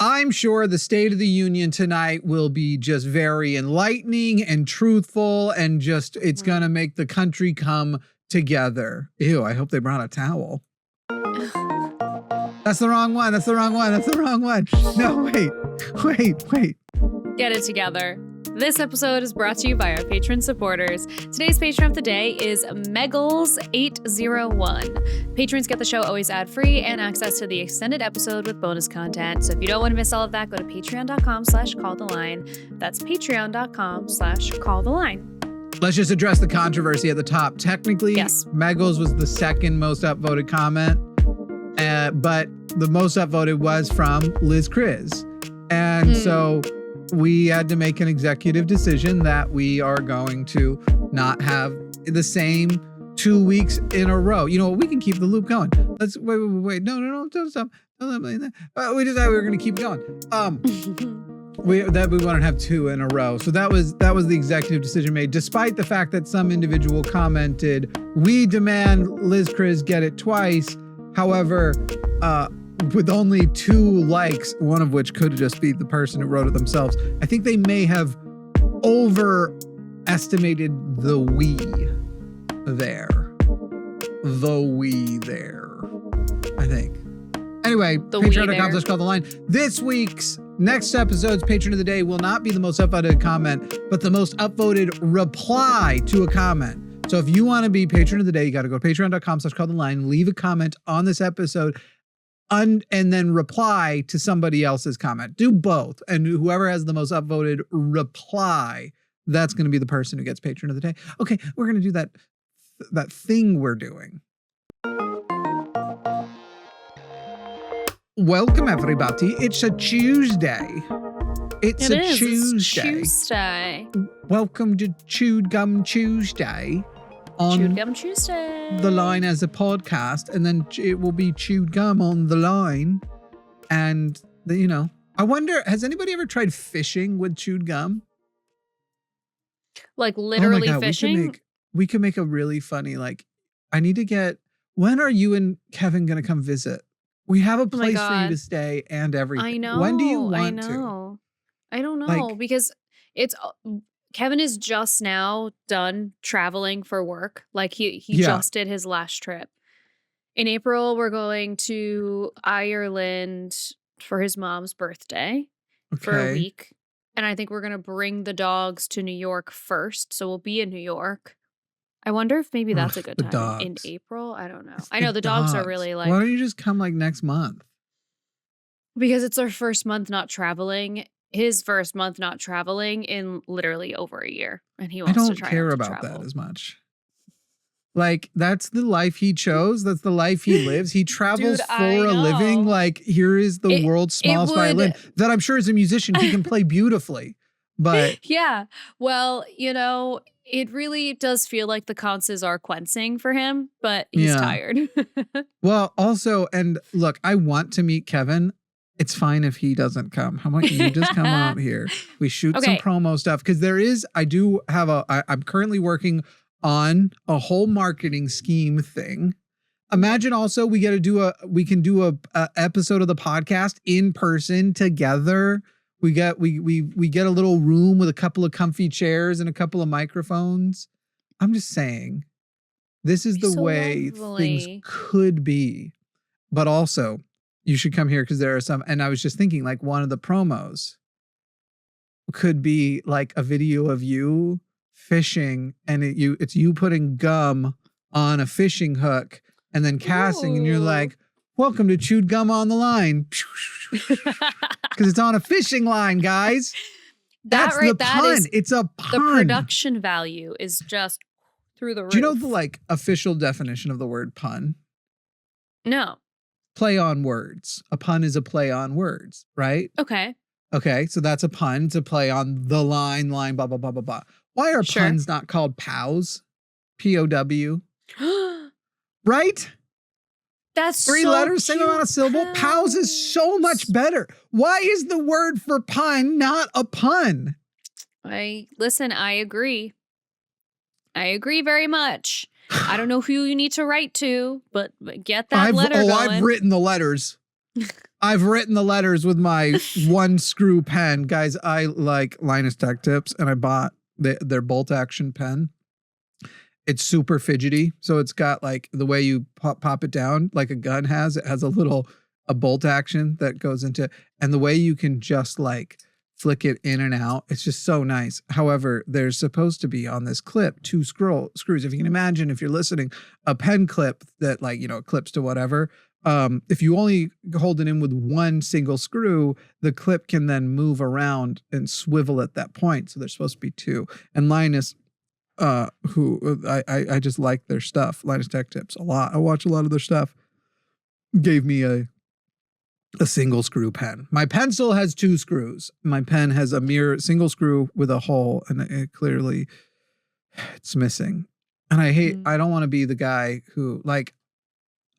I'm sure the State of the Union tonight will be just very enlightening and truthful and just, it's going to make the country come together. Ew, I hope they brought a towel. That's the wrong one. That's the wrong one. That's the wrong one. No, wait. Get it together. This episode is brought to you by our patron supporters. Today's patron of the day is Megals801. Patrons get the show always ad-free and access to the extended episode with bonus content. So if you don't want to miss all of that, go to patreon.com/calltheline. That's patreon.com/calltheline. Let's just address the controversy at the top. Technically, yes. Megals was the second most upvoted comment, but the most upvoted was from Liz Chris. And so we had to make an executive decision that we are going to not have the same 2 weeks in a row. You know what? We can keep the loop going. Let's wait. No, don't stop. Don't let me that. We decided we were going to keep going. We want to have 2 in a row. So that was the executive decision made, despite the fact that some individual commented, "We demand Liz Chris get it twice." However, with only 2 likes, one of which could just be the person who wrote it themselves, I think they may have overestimated the we there. I think. Anyway, patreon.com/calltheline. This week's next episode's patron of the day will not be the most upvoted comment, but the most upvoted reply to a comment. So if you want to be patron of the day, you got to go to patreon.com/calltheline, leave a comment on this episode, and then reply to somebody else's comment. Do both. And whoever has the most upvoted reply, that's going to be the person who gets patron of the day. Okay, we're going to do that thing we're doing. Welcome, everybody. It's a Tuesday. It's a Tuesday. Welcome to Chewed Gum Tuesday. Chewed Gum Tuesday. The Line as a podcast, and then it will be Chewed Gum on the Line. And, I wonder, has anybody ever tried fishing with chewed gum? Like literally fishing? We could make a really funny, when are you and Kevin going to come visit? We have a place for you to stay and everything. I know. When do you want to? I don't know, because Kevin is just now done traveling for work. Like he just did his last trip. In April, we're going to Ireland for his mom's birthday for a week. And I think we're going to bring the dogs to New York first. So we'll be in New York. I wonder if maybe that's a good time in April. I don't know. I know the dogs are really why don't you just come next month? Because it's our first month not traveling. His first month not traveling in literally over a year, and he wants to try. I don't care about that as much. That's the life he chose. That's the life he lives. He travels for a living. Here is the world's smallest violin that I'm sure as a musician he can play beautifully. But yeah, well, it really does feel like the conces are quenching for him, but he's tired. Well, also, and look, I want to meet Kevin. It's fine if he doesn't come. How about you just come out here? We shoot some promo stuff. Because I'm currently working on a whole marketing scheme thing. Imagine also we can do a episode of the podcast in person together. We get a little room with a couple of comfy chairs and a couple of microphones. I'm just saying, this is the way things could be. But also, you should come here because there are some, and I was just thinking one of the promos could be a video of you fishing and it's you putting gum on a fishing hook and then casting. Ooh. And you're like, "Welcome to Chewed Gum on the Line." Because it's on a fishing line, guys. That's the pun. It's a pun. The production value is just through the roof. Do you know the official definition of the word pun? No. Play on words. A pun is a play on words, right? Okay. So that's a pun to play on the line, blah, blah, blah, blah, blah. Why are puns not called POWs? P-O-W. Right? That's 3 letters, same amount of syllable. POWs is so much better. Why is the word for pun not a pun? I agree. I agree very much. I don't know who you need to write to, but get that letter going. I've written the letters. I've written the letters with my one screw pen. Guys, I like Linus Tech Tips, and I bought their bolt action pen. It's super fidgety. So it's got like the way you pop it down like a gun has. It has a bolt action that goes into, and the way you can just like flick it in and out. It's just so nice. However, there's supposed to be on this clip 2 screws. If you can imagine, if you're listening, a pen clip that like, clips to whatever. If you only hold it in with one single screw, the clip can then move around and swivel at that point. So there's supposed to be 2. And Linus, who I just like their stuff, Linus Tech Tips, a lot. I watch a lot of their stuff. Gave me a single screw pen. My pencil has 2 screws. My pen has a mere single screw with a hole, and it clearly it's missing. And I don't want to be the guy who, like,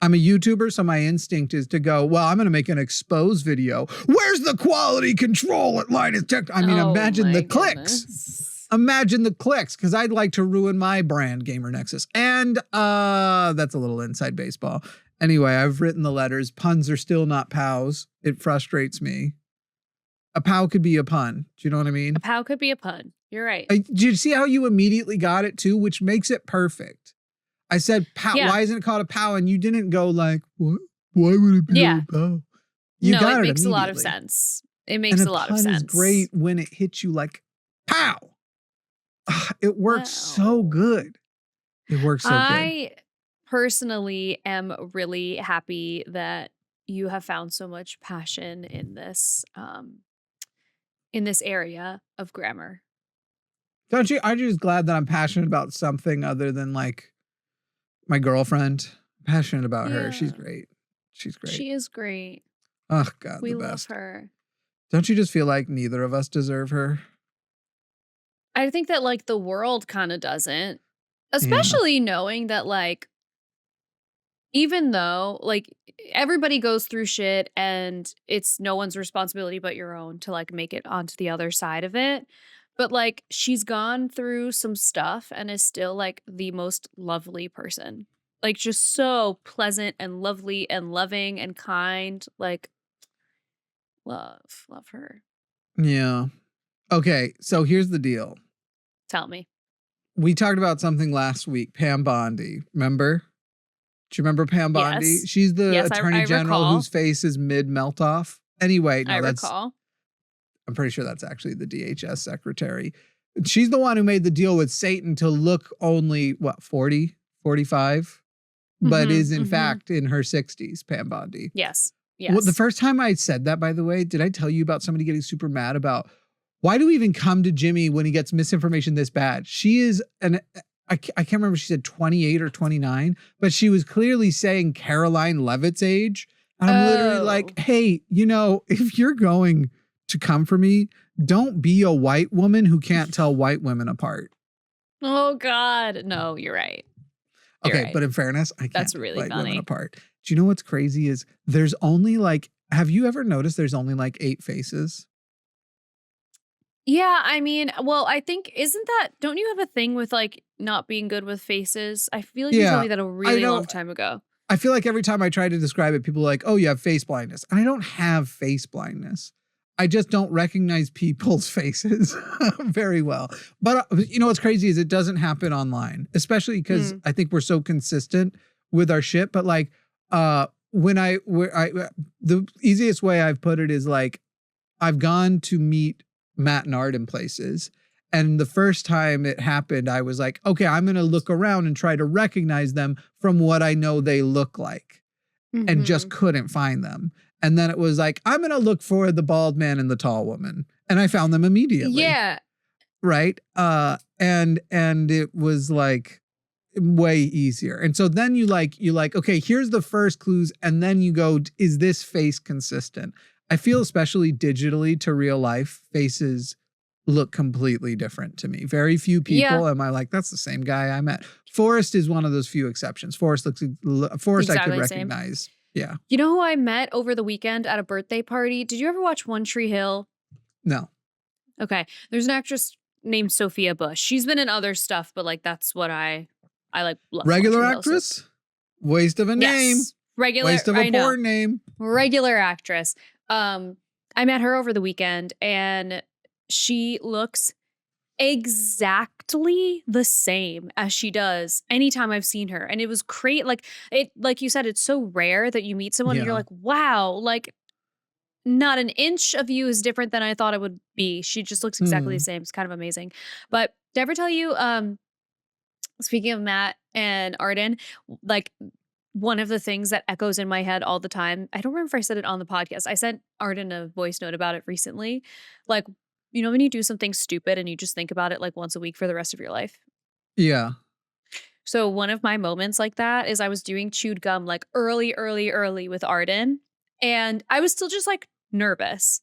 I'm a YouTuber, so my instinct is to go, well, I'm going to make an expose video. Where's the quality control at Linus Tech? I mean, imagine the clicks. Imagine the clicks, because I'd like to ruin my brand, Gamer Nexus. And that's a little inside baseball. Anyway, I've written the letters. Puns are still not pows. It frustrates me. A pow could be a pun. Do you know what I mean? A pow could be a pun. You're right. Do you see how you immediately got it too, which makes it perfect? I said, pow, Yeah. Why isn't it called a pow? And you didn't go like, what? Why would it be a pow? You got it makes a lot of sense. It makes a lot of sense. And a pun is great when it hits you like, pow. It works so good. It works so good. I personally am really happy that you have found so much passion in this area of grammar. Don't you? I'm just glad that I'm passionate about something other than like my girlfriend. I'm passionate about her. She's great. She's great. She is great. Oh God, we the best. love her. Don't you just feel like neither of us deserve her? I think that like the world kind of doesn't, especially knowing that like, even though like everybody goes through shit and it's no one's responsibility but your own to like make it onto the other side of it. But like she's gone through some stuff and is still like the most lovely person. Like just so pleasant and lovely and loving and kind. Like love her. Yeah. Okay, so here's the deal. Tell me. We talked about something last week, Pam Bondi. Remember? Do you remember Pam Bondi? Yes. She's the Yes, attorney I general recall. whose face is mid-melt off. Anyway, no, I that's... recall. I'm pretty sure that's actually the DHS secretary. She's the one who made the deal with Satan to look only, 40, 45? But is in fact in her 60s, Pam Bondi. Yes. Yes. Well, the first time I said that, by the way, did I tell you about somebody getting super mad about why do we even come to Jimmy when he gets misinformation this bad? She is I can't remember if she said 28 or 29, but she was clearly saying Caroline Levitt's age. And I'm literally like, hey, if you're going to come for me, don't be a white woman who can't tell white women apart. Oh God. No, you're right. Okay, right. But in fairness, I can't That's really tell white funny. women apart. Do you know what's crazy is there's only like, have you ever noticed there's only like 8 faces? Yeah, I mean, well, I think, don't you have a thing with like not being good with faces? I feel like you told me that a really long time ago. I feel like every time I try to describe it, people are like, oh, you have face blindness. And I don't have face blindness. I just don't recognize people's faces very well. But what's crazy is it doesn't happen online, especially because I think we're so consistent with our shit. But like, the easiest way I've put it is like, I've gone to meet Matt and Art in places. And the first time it happened, I was like, okay, I'm going to look around and try to recognize them from what I know they look like, and just couldn't find them. And then it was like, I'm going to look for the bald man and the tall woman. And I found them immediately. Yeah. Right. And it was like way easier. And so then you like, okay, here's the first clues. And then you go, is this face consistent? I feel especially digitally to real life, faces look completely different to me. Very few people am I like, that's the same guy I met. Forrest is one of those few exceptions. Forrest exactly I could recognize. Same. Yeah. You know who I met over the weekend at a birthday party? Did you ever watch One Tree Hill? No. Okay. There's an actress named Sophia Bush. She's been in other stuff, but like that's what I like. Love regular actress? Waste of a name. Regular. Waste of a porn name. regular actress. I met her over the weekend and she looks exactly the same as she does anytime I've seen her. And it was great. Like you said, it's so rare that you meet someone and you're like, wow, like not an inch of you is different than I thought it would be. She just looks exactly the same. It's kind of amazing. But did I ever tell you, speaking of Matt and Arden, like one of the things that echoes in my head all the time, I don't remember if I said it on the podcast. I sent Arden a voice note about it recently. Like, you know, when you do something stupid and you just think about it like once a week for the rest of your life. Yeah. So one of my moments like that is I was doing chewed gum like early with Arden. And I was still just like nervous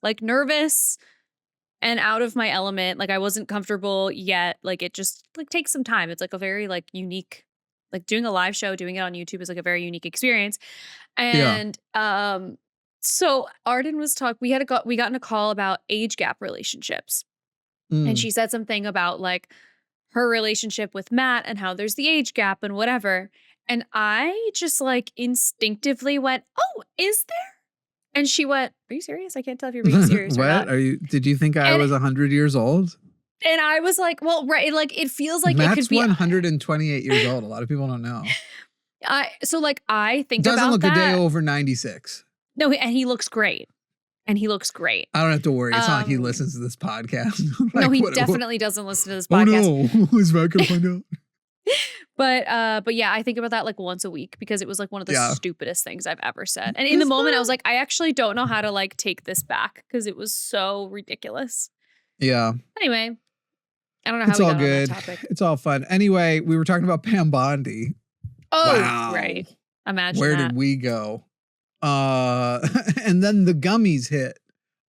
and out of my element. Like I wasn't comfortable yet. Like it just like takes some time. It's like a very like unique, like doing a live show, doing it on YouTube is like a very unique experience. And so Arden was we got in a call about age gap relationships. And she said something about like her relationship with Matt and how there's the age gap and whatever. And I just like instinctively went, "Oh, is there?" And she went, "Are you serious? I can't tell if you're being serious or not." Did you think I was 100 years old? And I was like, well, right. Like it feels like Matt's it could be 128 years old. A lot of people don't know. So like I think doesn't about look that. a day over 96. No, and he looks great. I don't have to worry. It's not like he listens to this podcast. Like, no, he definitely doesn't listen to this podcast. Oh no, is Matt gonna find out? But yeah, I think about that like once a week because it was like one of the stupidest things I've ever said. And in the moment, I was like, I actually don't know how to like take this back because it was so ridiculous. Yeah. Anyway, I don't know how it's we all got good. on that topic. It's all fun. Anyway, we were talking about Pam Bondi. Oh, wow. Right. Imagine Where that. did we go? And then the gummies hit.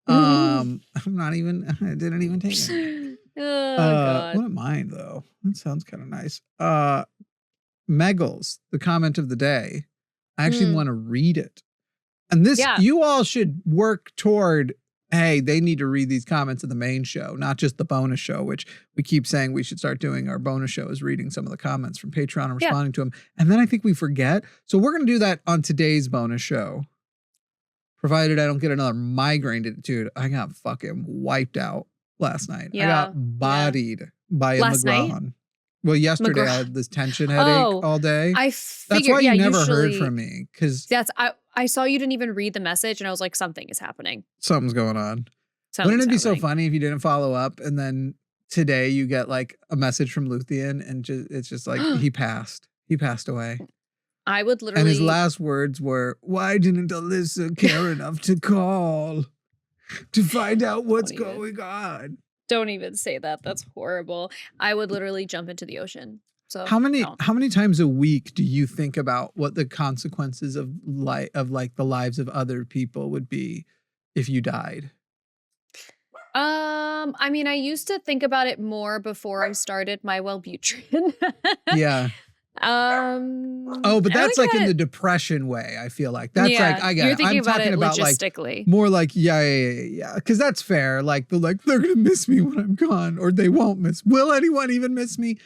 I didn't even take it. God. Wouldn't mind though. That sounds kind of nice. Meggles, the comment of the day. I actually want to read it. And this, you all should work toward, hey, they need to read these comments of the main show, not just the bonus show, which we keep saying we should start doing. Our bonus show is reading some of the comments from Patreon and responding to them. And then I think we forget. So we're going to do that on today's bonus show. Provided I don't get another migraine. Dude, I got fucking wiped out last night. I got bodied by a McGraw. Well, yesterday I had this tension headache all day. I figured, that's why you never heard from me. Because I saw you didn't even read the message and I was like, something is happening. Something's going on. Wouldn't it be so funny if you didn't follow up and then today you get like a message from Luthien and it's just like, he passed. He passed away. I would literally. And his last words were, "Why didn't Alyssa care enough to call to find out what's going on?" Don't even say that. That's horrible. I would literally jump into the ocean. So how many times a week do you think about what the consequences of like the lives of other people would be if you died? I mean, I used to think about it more before I started my Wellbutrin. Yeah. But that's like in the depression way. I feel like that's like I get. I'm talking about logistically. Like more like yeah. Because that's fair. Like they're gonna miss me when I'm gone, or they won't miss. Will anyone even miss me?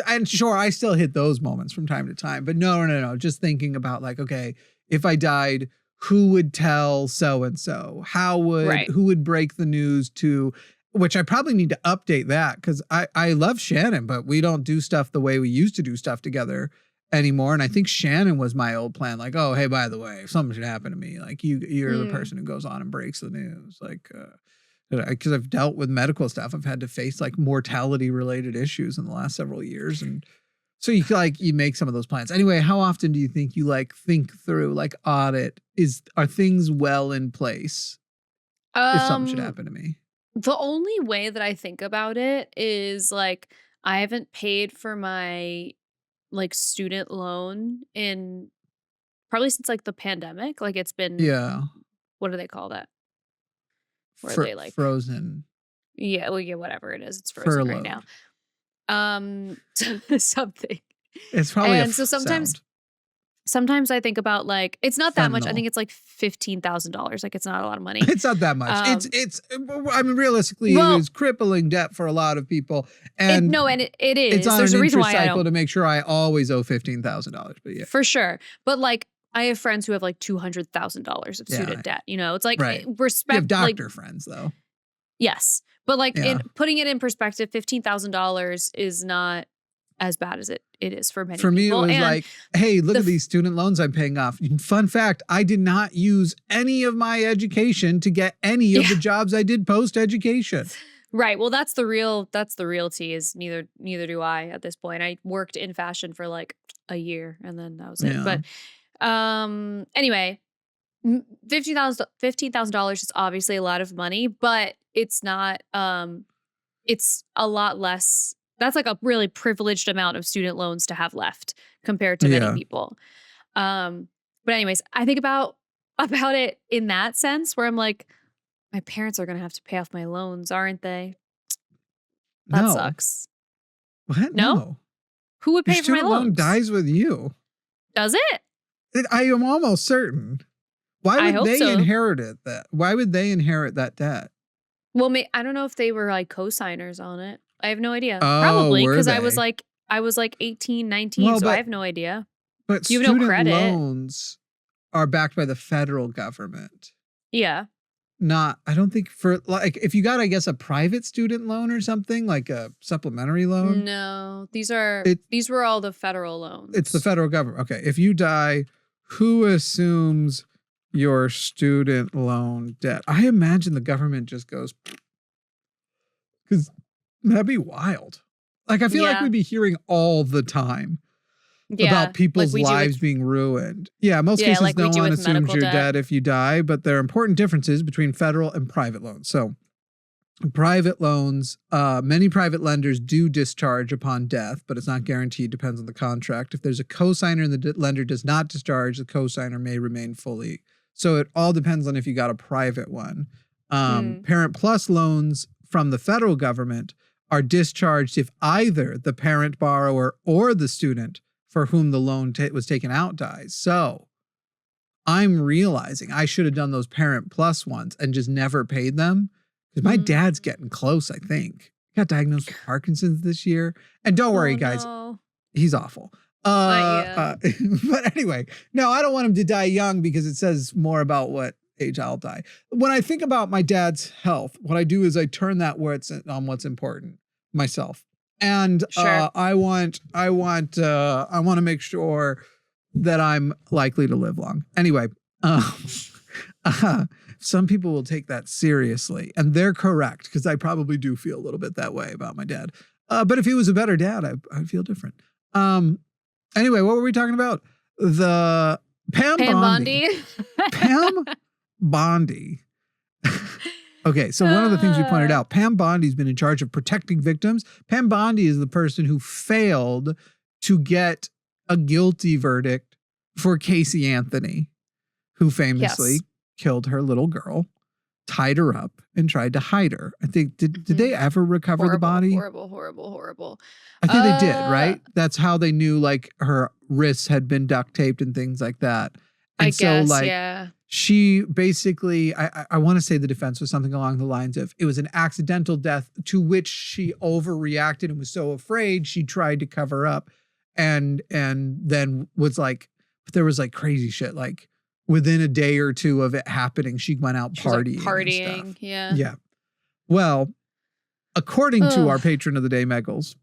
And sure, I still hit those moments from time to time. But no. Just thinking about like, okay, if I died, who would tell so and so? Who would break the news to? Which I probably need to update that because I love Shannon, but we don't do stuff the way we used to do stuff together anymore. And I think Shannon was my old plan. Like, oh, hey, by the way, if something should happen to me, like you're the person who goes on and breaks the news. Like, because I've dealt with medical stuff. I've had to face like mortality related issues in the last several years. And so you make some of those plans. Anyway, how often do you think you like think through, like audit, are things well in place if something should happen to me? The only way that I think about it is like I haven't paid for my like student loan in probably since like the pandemic. Like it's been what do they call that? Where are they like frozen? Yeah, whatever it is, it's frozen right now. Something. It's probably and so sometimes I think about like it's not that much. I think it's like $15,000. Like it's not a lot of money. It's not that much. It's. I mean, realistically, it is crippling debt for a lot of people. And it is. It's on There's an a reason interest why I cycle don't. To make sure I always owe $15,000. But yeah, for sure. But like I have friends who have like $200,000 of student debt. You know, it's like respect. You have doctor friends though. Yes, but like in putting it in perspective, $15,000 is not as bad as it is for many people. For me, it was like, hey, look at these student loans I'm paying off. Fun fact, I did not use any of my education to get any of the jobs I did post-education. Right. Well, that's the real tea is neither do I at this point. I worked in fashion for like a year and then that was it. But anyway, $15,000 is obviously a lot of money, but it's not it's a lot less. That's like a really privileged amount of student loans to have left compared to many people. But anyways, I think about it in that sense where I'm like, my parents are going to have to pay off my loans, aren't they? That sucks. What? No? Who would pay for my loans? Your student loan dies with you. Does it? I am almost certain. Why would they inherit it? Why would they inherit that debt? Well, I don't know if they were like co-signers on it. I have no idea. Oh, probably because I was like 18, 19, so I have no idea. But you have student no credit. Loans are backed by the federal government. Yeah. I don't think for like if you got, I guess, a private student loan or something like a supplementary loan. No, these were all the federal loans. It's the federal government. Okay. If you die, who assumes your student loan debt? I imagine the government just goes, because that'd be wild. Like, I feel like we'd be hearing all the time about people's lives being ruined. Yeah, most cases, like no one assumes your debt if you die, but there are important differences between federal and private loans. So, private loans, many private lenders do discharge upon death, but it's not guaranteed, depends on the contract. If there's a cosigner and the lender does not discharge, the cosigner may remain fully. So, it all depends on if you got a private one. Parent Plus loans from the federal government are discharged if either the parent borrower or the student for whom the loan was taken out dies. So I'm realizing I should have done those Parent Plus ones and just never paid them because my dad's getting close, I think. Got diagnosed with Parkinson's this year. And don't worry, guys, he's awful. But anyway, no, I don't want him to die young because it says more about what age I'll die. When I think about my dad's health, what I do is I turn that on what's important, myself. And I want to make sure that I'm likely to live long. Anyway, some people will take that seriously, and they're correct because I probably do feel a little bit that way about my dad. But if he was a better dad, I'd feel different. Anyway, what were we talking about? The Pam Bondi. Pam Bondi. Okay, so one of the things we pointed out, Pam Bondi's been in charge of protecting victims. Pam Bondi is the person who failed to get a guilty verdict for Casey Anthony, who famously killed her little girl, tied her up, and tried to hide her. I think, did they ever recover the body? Horrible. I think they did, right? That's how they knew, like, her wrists had been duct taped and things like that. And she basically, I want to say the defense was something along the lines of, it was an accidental death to which she overreacted and was so afraid she tried to cover up and then was like, but there was like crazy shit. Like within a day or two of it happening, she went out partying. Yeah. Well, according to our patron of the day, Meggles,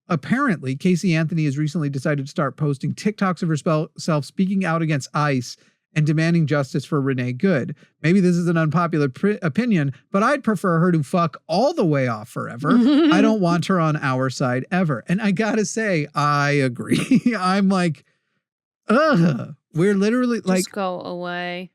apparently, Casey Anthony has recently decided to start posting TikToks of herself speaking out against ICE and demanding justice for Renee Good. Maybe this is an unpopular opinion, but I'd prefer her to fuck all the way off forever. I don't want her on our side ever. And I gotta say, I agree. I'm like, we're literally like, just go away.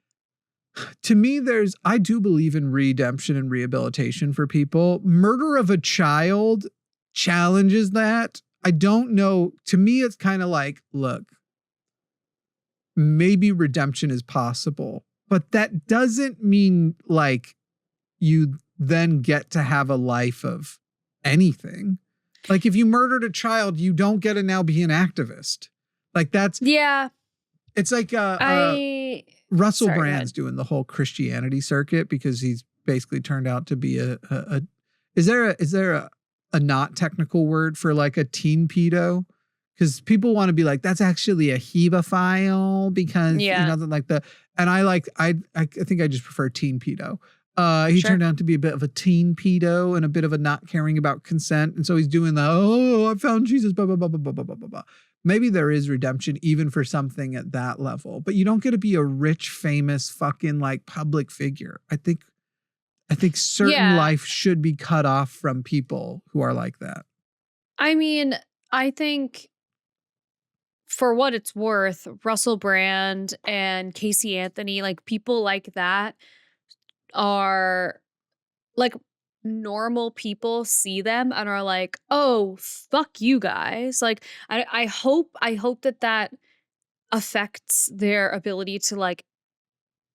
To me, I do believe in redemption and rehabilitation for people. Murder of a child challenges that. I don't know. To me, it's kind of like, look, maybe redemption is possible, but that doesn't mean like you then get to have a life of anything. Like if you murdered a child, you don't get to now be an activist. Like that's it's like Russell Brand's doing the whole Christianity circuit because he's basically turned out to be is there a not technical word for like a teen pedo? because people want to be like, that's actually a hebephile because like the, and I think I just prefer teen pedo. He turned out to be a bit of a teen pedo and a bit of a not caring about consent. And so he's doing the, I found Jesus, blah, blah, blah, blah, blah, blah, blah, blah. Maybe there is redemption even for something at that level, but you don't get to be a rich, famous fucking like public figure. I think certain life should be cut off from people who are like that. I mean, I think for what it's worth, Russell Brand and Casey Anthony, like people like that are like normal people see them and are like, oh, fuck you guys. Like, I hope that affects their ability to like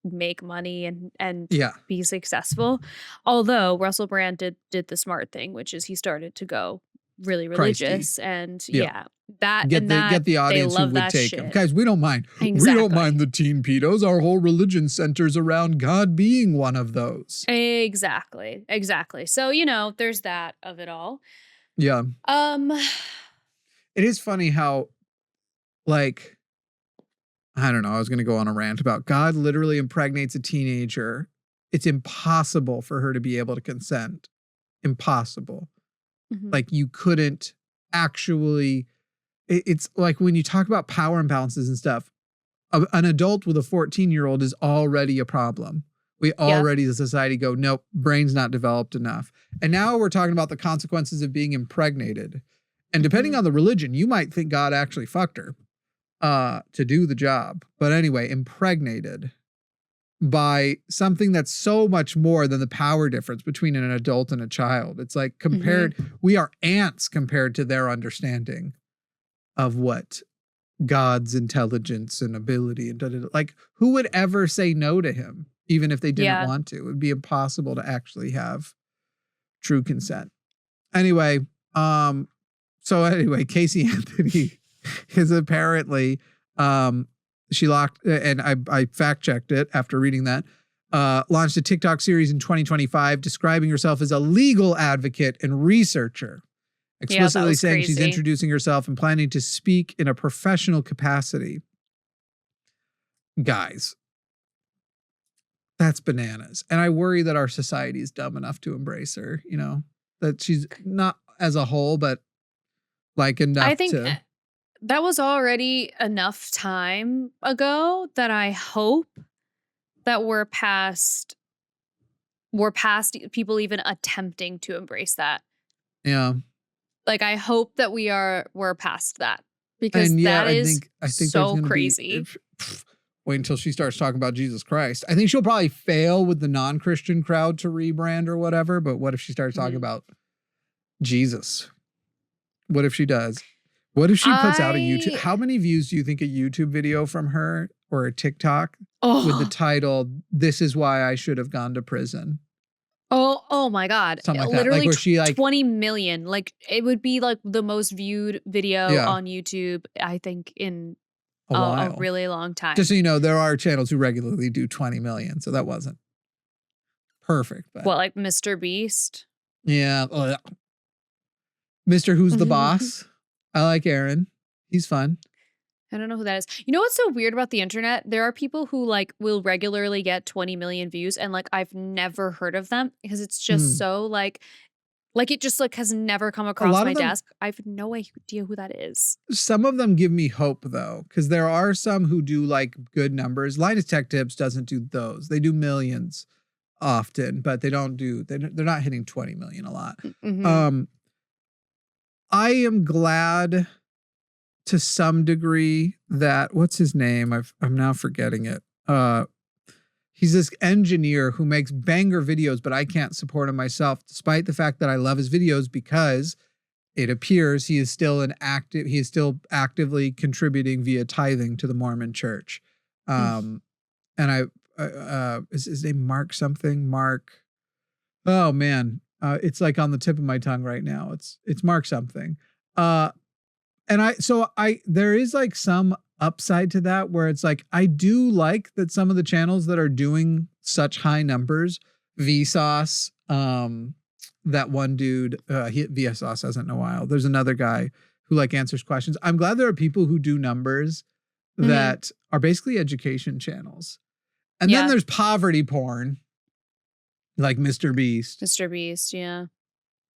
make money and be successful. Although Russell Brand did the smart thing, which is he started to go really religious and get the audience who would take him. Guys, we don't mind. Exactly. We don't mind the teen pedos. Our whole religion centers around God being one of those. Exactly. So, there's that of it all. Yeah. It is funny how, like, I don't know, I was going to go on a rant about God literally impregnates a teenager. It's impossible for her to be able to consent. Impossible. Mm-hmm. Like you couldn't actually, it's like when you talk about power imbalances and stuff, an adult with a 14-year-old is already a problem. We already, as a society, go, nope, brain's not developed enough. And now we're talking about the consequences of being impregnated. And depending on the religion, you might think God actually fucked her to do the job. But anyway, impregnated by something that's so much more than the power difference between an adult and a child. It's like compared, we are ants compared to their understanding of what God's intelligence and ability and like who would ever say no to him, even if they didn't want to? It would be impossible to actually have true consent. Anyway, Casey Anthony is apparently, she locked, and I fact checked it after reading that, launched a TikTok series in 2025 describing herself as a legal advocate and researcher, explicitly saying she's introducing herself and planning to speak in a professional capacity. Guys, that's bananas. And I worry that our society is dumb enough to embrace her, that she's not as a whole, but like enough I think that was already enough time ago that I hope that we're past people even attempting to embrace that. Yeah. Like I hope that we're past that because I think so crazy. Wait until she starts talking about Jesus Christ. I think she'll probably fail with the non-Christian crowd to rebrand or whatever, but what if she starts talking about Jesus? What if she does? What if she puts out a YouTube? How many views do you think a YouTube video from her or a TikTok with the title, "This is why I should have gone to prison"? Oh my God. Something like literally that. Like where she like 20 million. Like it would be like the most viewed video on YouTube, I think, in a really long time. Just so you know, there are channels who regularly do 20 million. So that wasn't perfect. But. What, like Mr. Beast? Yeah. Mr. Who's the Boss? I like Aaron. He's fun. I don't know who that is. You know what's so weird about the internet? There are people who like will regularly get 20 million views and like I've never heard of them because it's just so like it just like has never come across my desk. I have no idea who that is. Some of them give me hope though, because there are some who do like good numbers. Linus Tech Tips doesn't do those. They do millions often, but they're not hitting 20 million a lot. I am glad to some degree that, what's his name? I'm now forgetting it. He's this engineer who makes banger videos, but I can't support him myself, despite the fact that I love his videos because it appears he is still actively contributing via tithing to the Mormon Church. And is his name Mark something? Mark. Oh man. It's like on the tip of my tongue right now. It's Mark something. There is like some upside to that where it's like, I do like that some of the channels that are doing such high numbers, Vsauce, that one dude, Vsauce hasn't in a while. There's another guy who like answers questions. I'm glad there are people who do numbers that are basically education channels. And then there's poverty porn, like Mr. Beast. Mr. Beast, yeah.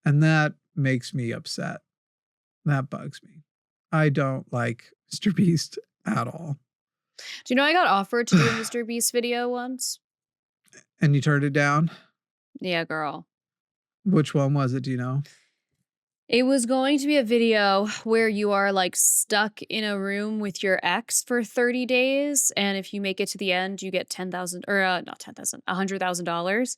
And that makes me upset. That bugs me. I don't like Mr. Beast at all. Do you know I got offered to do a Mr. Beast video once? And you turned it down? Yeah, girl. Which one was it? Do you know? It was going to be a video where you are like stuck in a room with your ex for 30 days. And if you make it to the end, you get $10,000 or not 10,000, $100,000.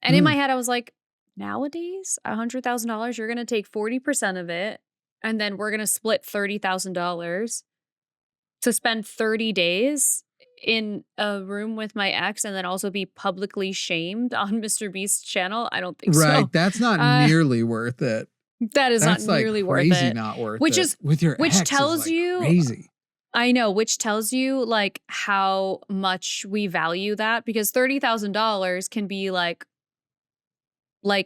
And in my head, I was like, nowadays, $100,000, you're going to take 40% of it. And then we're going to split $30,000 to spend 30 days in a room with my ex and then also be publicly shamed on Mr. Beast's channel. I don't think so. Right. That's not nearly worth it. That is That's not nearly worth crazy it. Not worth which it. is with your which ex tells is like you crazy. I know, which tells you like how much we value that, because $30,000 can be like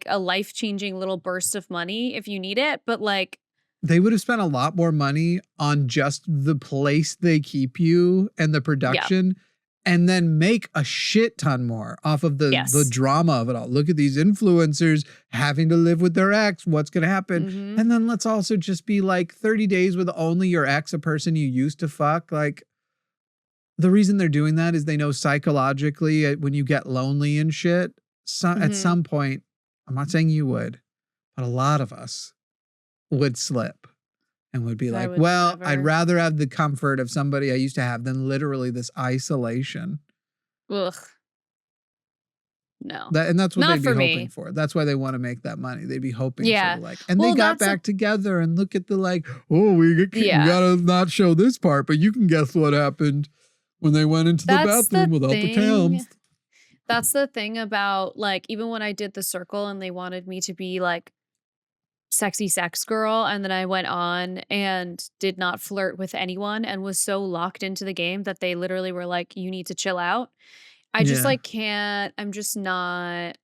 a life-changing little burst of money if you need it, but like they would have spent a lot more money on just the place they keep you and the production and then make a shit ton more off of the drama of it all. Look at these influencers having to live with their ex. What's going to happen? And then let's also just be like 30 days with only your ex, a person you used to fuck. Like the reason they're doing that is they know psychologically when you get lonely and shit, at some point, I'm not saying you would, but a lot of us would slip and would be like, well, I'd rather have the comfort of somebody I used to have than literally this isolation. Ugh. No. And that's what they'd be hoping for. That's why they want to make that money. They'd be hoping for like, and they got back together and look at the like, oh, we gotta not show this part, but you can guess what happened when they went into the bathroom without the cams. That's the thing about like, even when I did The Circle and they wanted me to be like sexy sex girl, and then I went on and did not flirt with anyone and was so locked into the game that they literally were like, you need to chill out. I just like can't, I'm just not,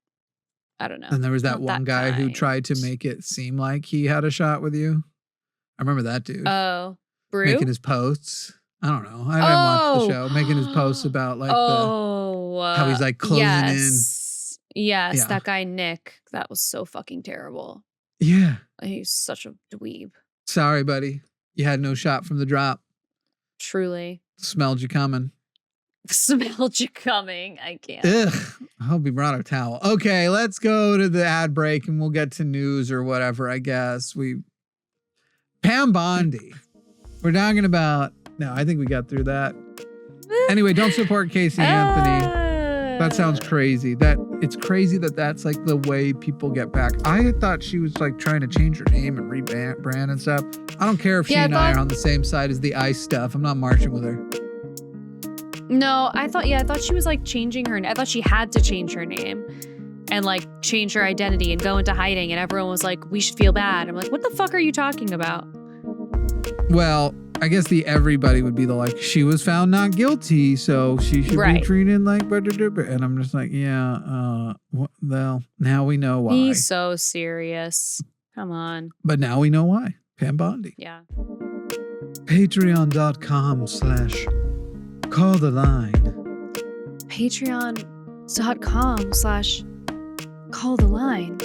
I don't know. And there was that one guy who tried to make it seem like he had a shot with you. I remember that dude. Oh, Brew? Making his posts. I don't know. I didn't watch the show. Making his posts about like how he's like closing in. Yes, that guy Nick. That was so fucking terrible. Yeah. He's such a dweeb. Sorry, buddy. You had no shot from the drop. Truly. Smelled you coming. Smelled you coming. I can't. Ugh. I hope he brought a towel. Okay, let's go to the ad break and we'll get to news or whatever, I guess. Pam Bondi. We're talking about... No, I think we got through that. Anyway, don't support Casey Anthony. That sounds crazy. It's crazy that that's like the way people get back. I thought she was like trying to change her name and rebrand and stuff. I don't care if she and I are on the same side as the ICE stuff. I'm not marching with her. No, I thought she was like changing her. I thought she had to change her name and like change her identity and go into hiding. And everyone was like, we should feel bad. I'm like, what the fuck are you talking about? Well, I guess everybody would be she was found not guilty, so she should be treated like and I'm just like, well, now we know why. He's so serious. Come on. But now we know why. Pam Bondi. Yeah. Patreon.com/call the line. Patreon.com/call the line.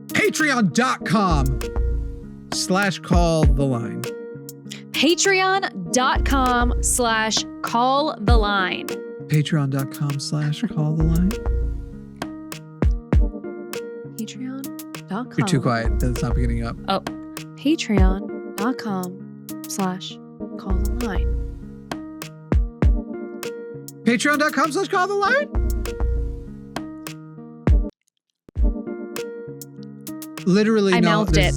Patreon.com/call the line. Patreon.com/call the line. Patreon.com/call the line. Patreon.com. You're too quiet. That's not beginning up. Oh. Patreon.com/call the line. Patreon.com/call the line. Literally, I mouthed it.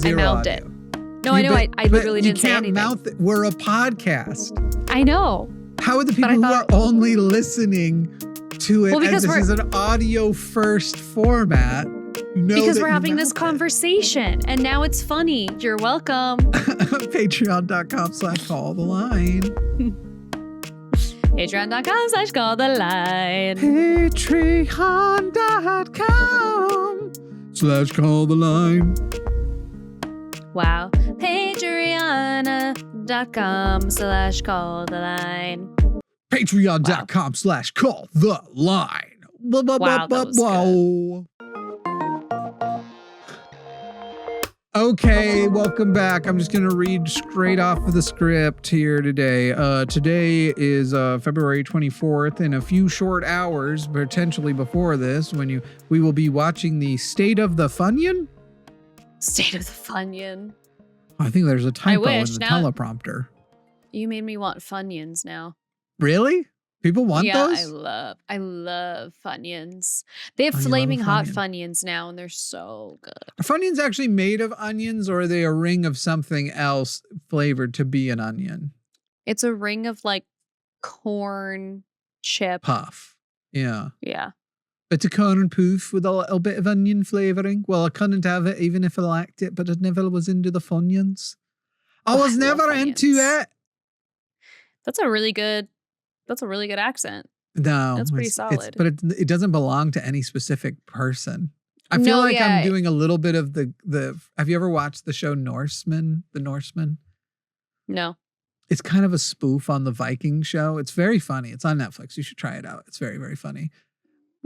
No, I know. I literally didn't say anything. Mouth it. We're a podcast. I know. How are the people who are only listeing to it? Well, because this is an audio first format. Because we're having this conversation and now it's funny. You're welcome. Patreon.com/call the line. Patreon.com/call the line. Patreon.com/call the line. Wow. Patreon. Patreon.com/call the line. Patreon.com/call the line. Wow, that was good. Okay, welcome back. I'm just going to read straight off of the script here today. Today is February 24th. In a few short hours, potentially before this, we will be watching the State of the Funyun? State of the Funyun. I think there's a typo in the now, teleprompter. You made me want Funyuns now. Really? People want those? I love Funyuns. They have flaming hot Funyuns now, and they're so good. Are Funyuns actually made of onions, or are they a ring of something else flavored to be an onion? It's a ring of like corn chip. Puff. Yeah. Yeah. It's a corn poof with a little bit of onion flavoring. Well, I couldn't have it even if I liked it, but I never was into the Funyuns. I was never into it. That's a really good accent. No, that's pretty solid. But it doesn't belong to any specific person. I feel like I'm doing a little bit of the. Have you ever watched the show Norseman? The Norseman? No. It's kind of a spoof on the Viking show. It's very funny. It's on Netflix. You should try it out. It's very, very funny.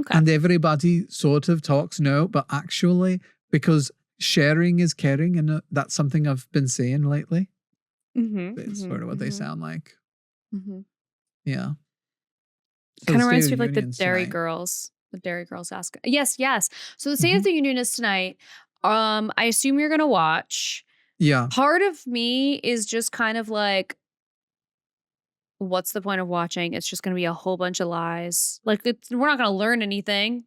Okay. And everybody sort of talks but actually, because sharing is caring, and that's something I've been saying lately. It's sort of what they sound like. Yeah. So kind of reminds me of like the Dairy Girls. The Dairy Girls ask. Yes. So the State of the Union is tonight. I assume you're gonna watch. Yeah. Part of me is just kind of like, what's the point of watching? It's just gonna be a whole bunch of lies. Like we're not gonna learn anything.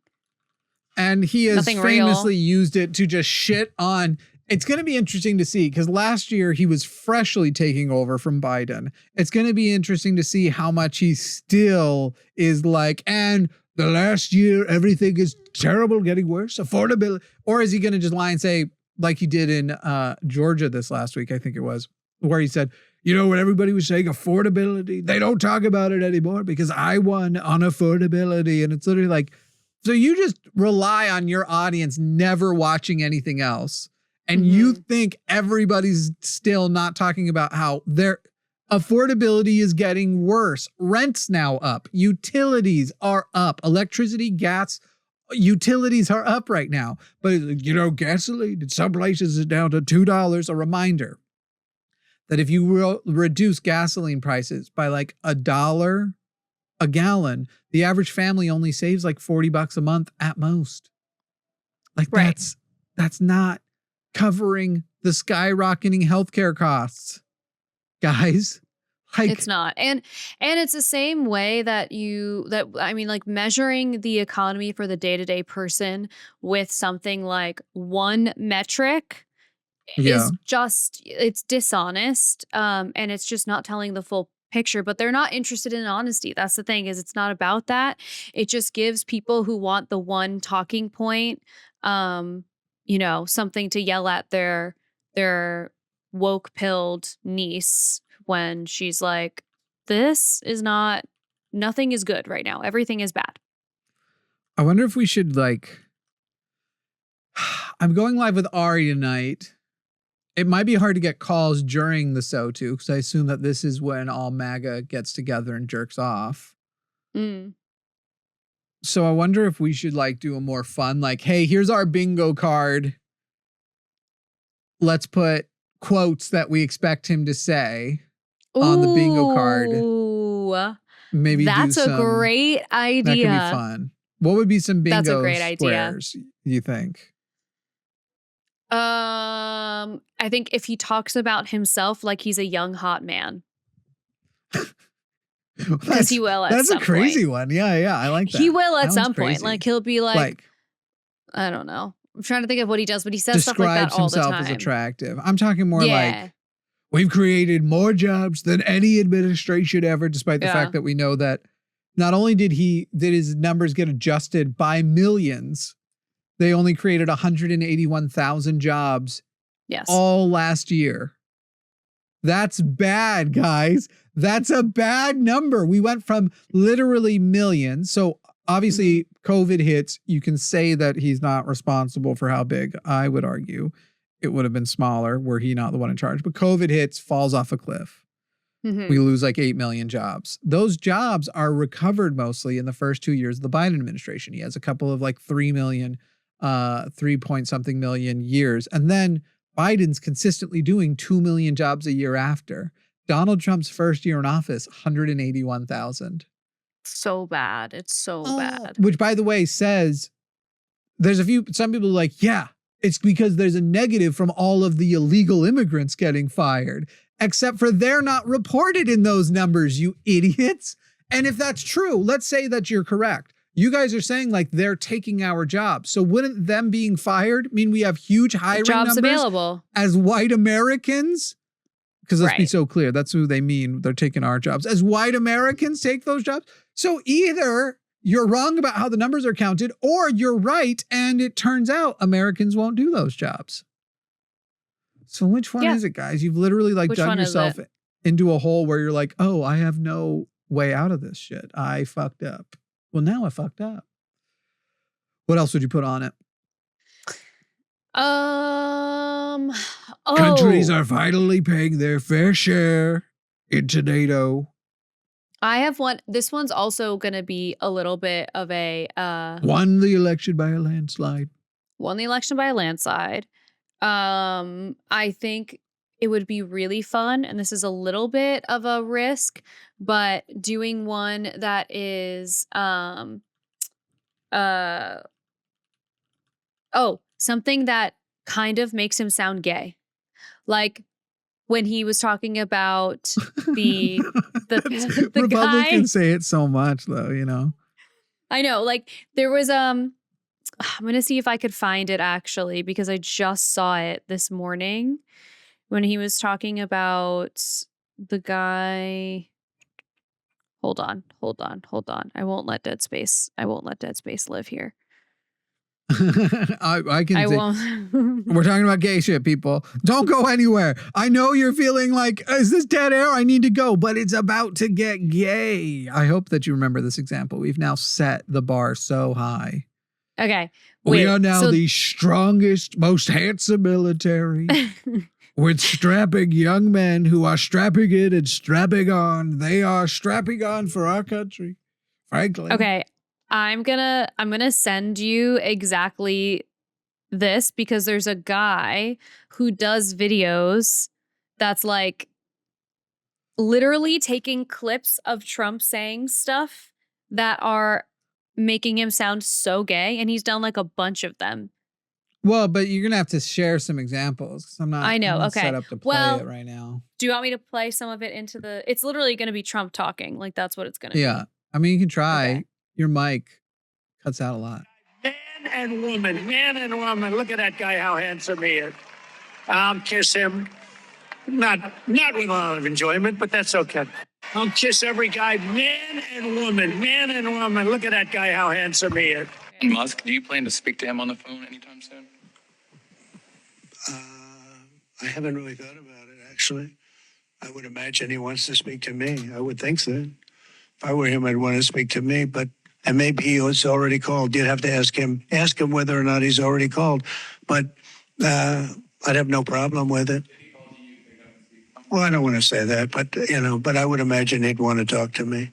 And he has famously used it to just shit on. It's going to be interesting to see, because last year he was freshly taking over from Biden. It's going to be interesting to see how much he still is like, and the last year, everything is terrible, getting worse, affordability. Or is he going to just lie and say, like he did in Georgia this last week, I think it was, where he said, when everybody was saying affordability, they don't talk about it anymore because I won on affordability. And it's literally like, so you just rely on your audience never watching anything else. And you think everybody's still not talking about how their affordability is getting worse. Rent's now up. Utilities are up. Electricity, gas, utilities are up right now. But, gasoline in some places is down to $2. A reminder that if you reduce gasoline prices by like $1 a gallon, the average family only saves like $40 a month at most. Like that's not covering the skyrocketing healthcare costs, guys. Like, it's not. And it's the same way that like measuring the economy for the day-to-day person with something like one metric is just, it's dishonest. And it's just not telling the full picture, but they're not interested in honesty. That's the thing, is it's not about that. It just gives people who want the one talking point, something to yell at their woke pilled niece when she's like, nothing is good right now. Everything is bad. I wonder if we should I'm going live with Ari tonight. It might be hard to get calls during the show too, because I assume that this is when all MAGA gets together and jerks off. So I wonder if we should do a more fun, hey, here's our bingo card. Let's put quotes that we expect him to say on the bingo card. Maybe that's a great idea. That could be fun. What would be some bingo That's a great squares, you think? I think if he talks about himself like he's a young hot man. Because he will at some point. That's a crazy one. Yeah, I like that. He will at some point. Like he'll be like, I don't know. I'm trying to think of what he does, but he says stuff like that all the time. Describes himself as attractive. I'm talking more like, we've created more jobs than any administration ever, despite the fact that we know that not only did his numbers get adjusted by millions, they only created 181,000 jobs all last year. That's bad, guys. That's a bad number. We went from literally millions. So obviously COVID hits. You can say that he's not responsible for how big. I would argue it would have been smaller were he not the one in charge. But COVID hits, falls off a cliff. We lose like 8 million jobs. Those jobs are recovered mostly in the first 2 years of the Biden administration. He has a couple of like 3 million, 3 point something million years. And then Biden's consistently doing 2 million jobs a year after. Donald Trump's first year in office, 181,000. So bad. It's so bad. Which, by the way, says some people are like, yeah, it's because there's a negative from all of the illegal immigrants getting fired. Except for they're not reported in those numbers, you idiots. And if that's true, let's say that you're correct. You guys are saying like they're taking our jobs. So wouldn't them being fired mean we have huge hiring jobs numbers available as white Americans? Because let's be so clear, that's who they mean. They're taking our jobs. As white Americans take those jobs. So either you're wrong about how the numbers are counted or you're right and it turns out Americans won't do those jobs. So which one is it, guys? You've literally like dug yourself into a hole where you're like, oh, I have no way out of this shit. I fucked up. Well, now I fucked up. What else would you put on it? Countries are finally paying their fair share into NATO. I have one. This one's also going to be a little bit of a... Won the election by a landslide. I think it would be really fun, and this is a little bit of a risk, but doing one that is something that kind of makes him sound gay. Like when he was talking about the Republicans say it so much though, you know. I know, like there was I'm going to see if I could find it actually, because I just saw it this morning when he was talking about the guy. Hold on. I won't let Dead Space live here. I can say, won't. We're talking about gay shit, people. Don't go anywhere. I know you're feeling like, is this dead air? I need to go, but it's about to get gay. I hope that you remember this example. We've now set the bar so high. Okay. We are now the strongest, most handsome military with strapping young men who are strapping in and strapping on. They are strapping on for our country, frankly. Okay. I'm gonna send you exactly this because there's a guy who does videos that's like literally taking clips of Trump saying stuff that are making him sound so gay, and he's done like a bunch of them. Well, but you're gonna have to share some examples because I'm not set up to play it right now. Do you want me to play some of it into the? It's literally gonna be Trump talking, like that's what it's gonna be. Yeah, I mean you can try. Okay. Your mic cuts out a lot. Man and woman. Look at that guy, how handsome he is. I'll kiss him. Not with a lot of enjoyment, but that's okay. I'll kiss every guy, man and woman. Look at that guy, how handsome he is. Musk, do you plan to speak to him on the phone anytime soon? I haven't really thought about it, actually. I would imagine he wants to speak to me. I would think so. If I were him, I'd want to speak to me, and maybe he was already called. You'd have to ask him whether or not he's already called. But I'd have no problem with it. Well, I don't want to say that, but I would imagine he'd want to talk to me.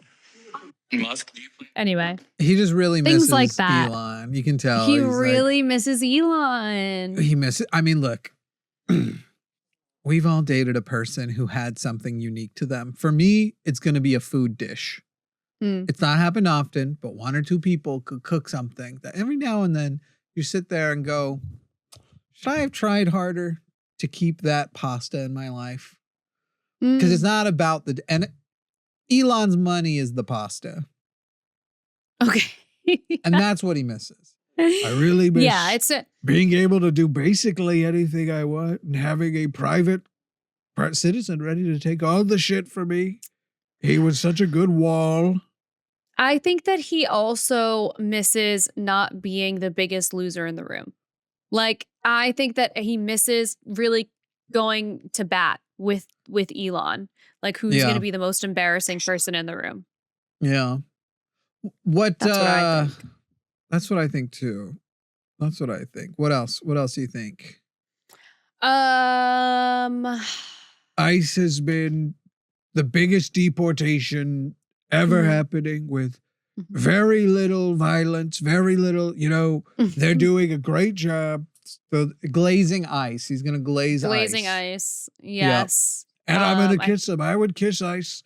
Musk, anyway, he just really things misses like that. Elon. You can tell he really misses Elon. He misses. I mean, look, we've all dated a person who had something unique to them. For me, it's going to be a food dish. It's not happened often, but one or two people could cook something that every now and then you sit there and go, should I have tried harder to keep that pasta in my life? Because it's not about and Elon's money is the pasta. Okay. And that's what he misses. I really miss being able to do basically anything I want and having a private citizen ready to take all the shit for me. He was such a good wall. I think that he also misses not being the biggest loser in the room. Like, I think that he misses really going to bat with Elon. Like, who's going to be the most embarrassing person in the room. Yeah. That's what I think. That's what I think too. That's what I think. What else? What else do you think? ICE has been the biggest deportation ever happening with very little violence, very little, they're doing a great job. So glazing ice. He's going to glaze ice. Yes. Yep. And I'm going to kiss him. I would kiss ice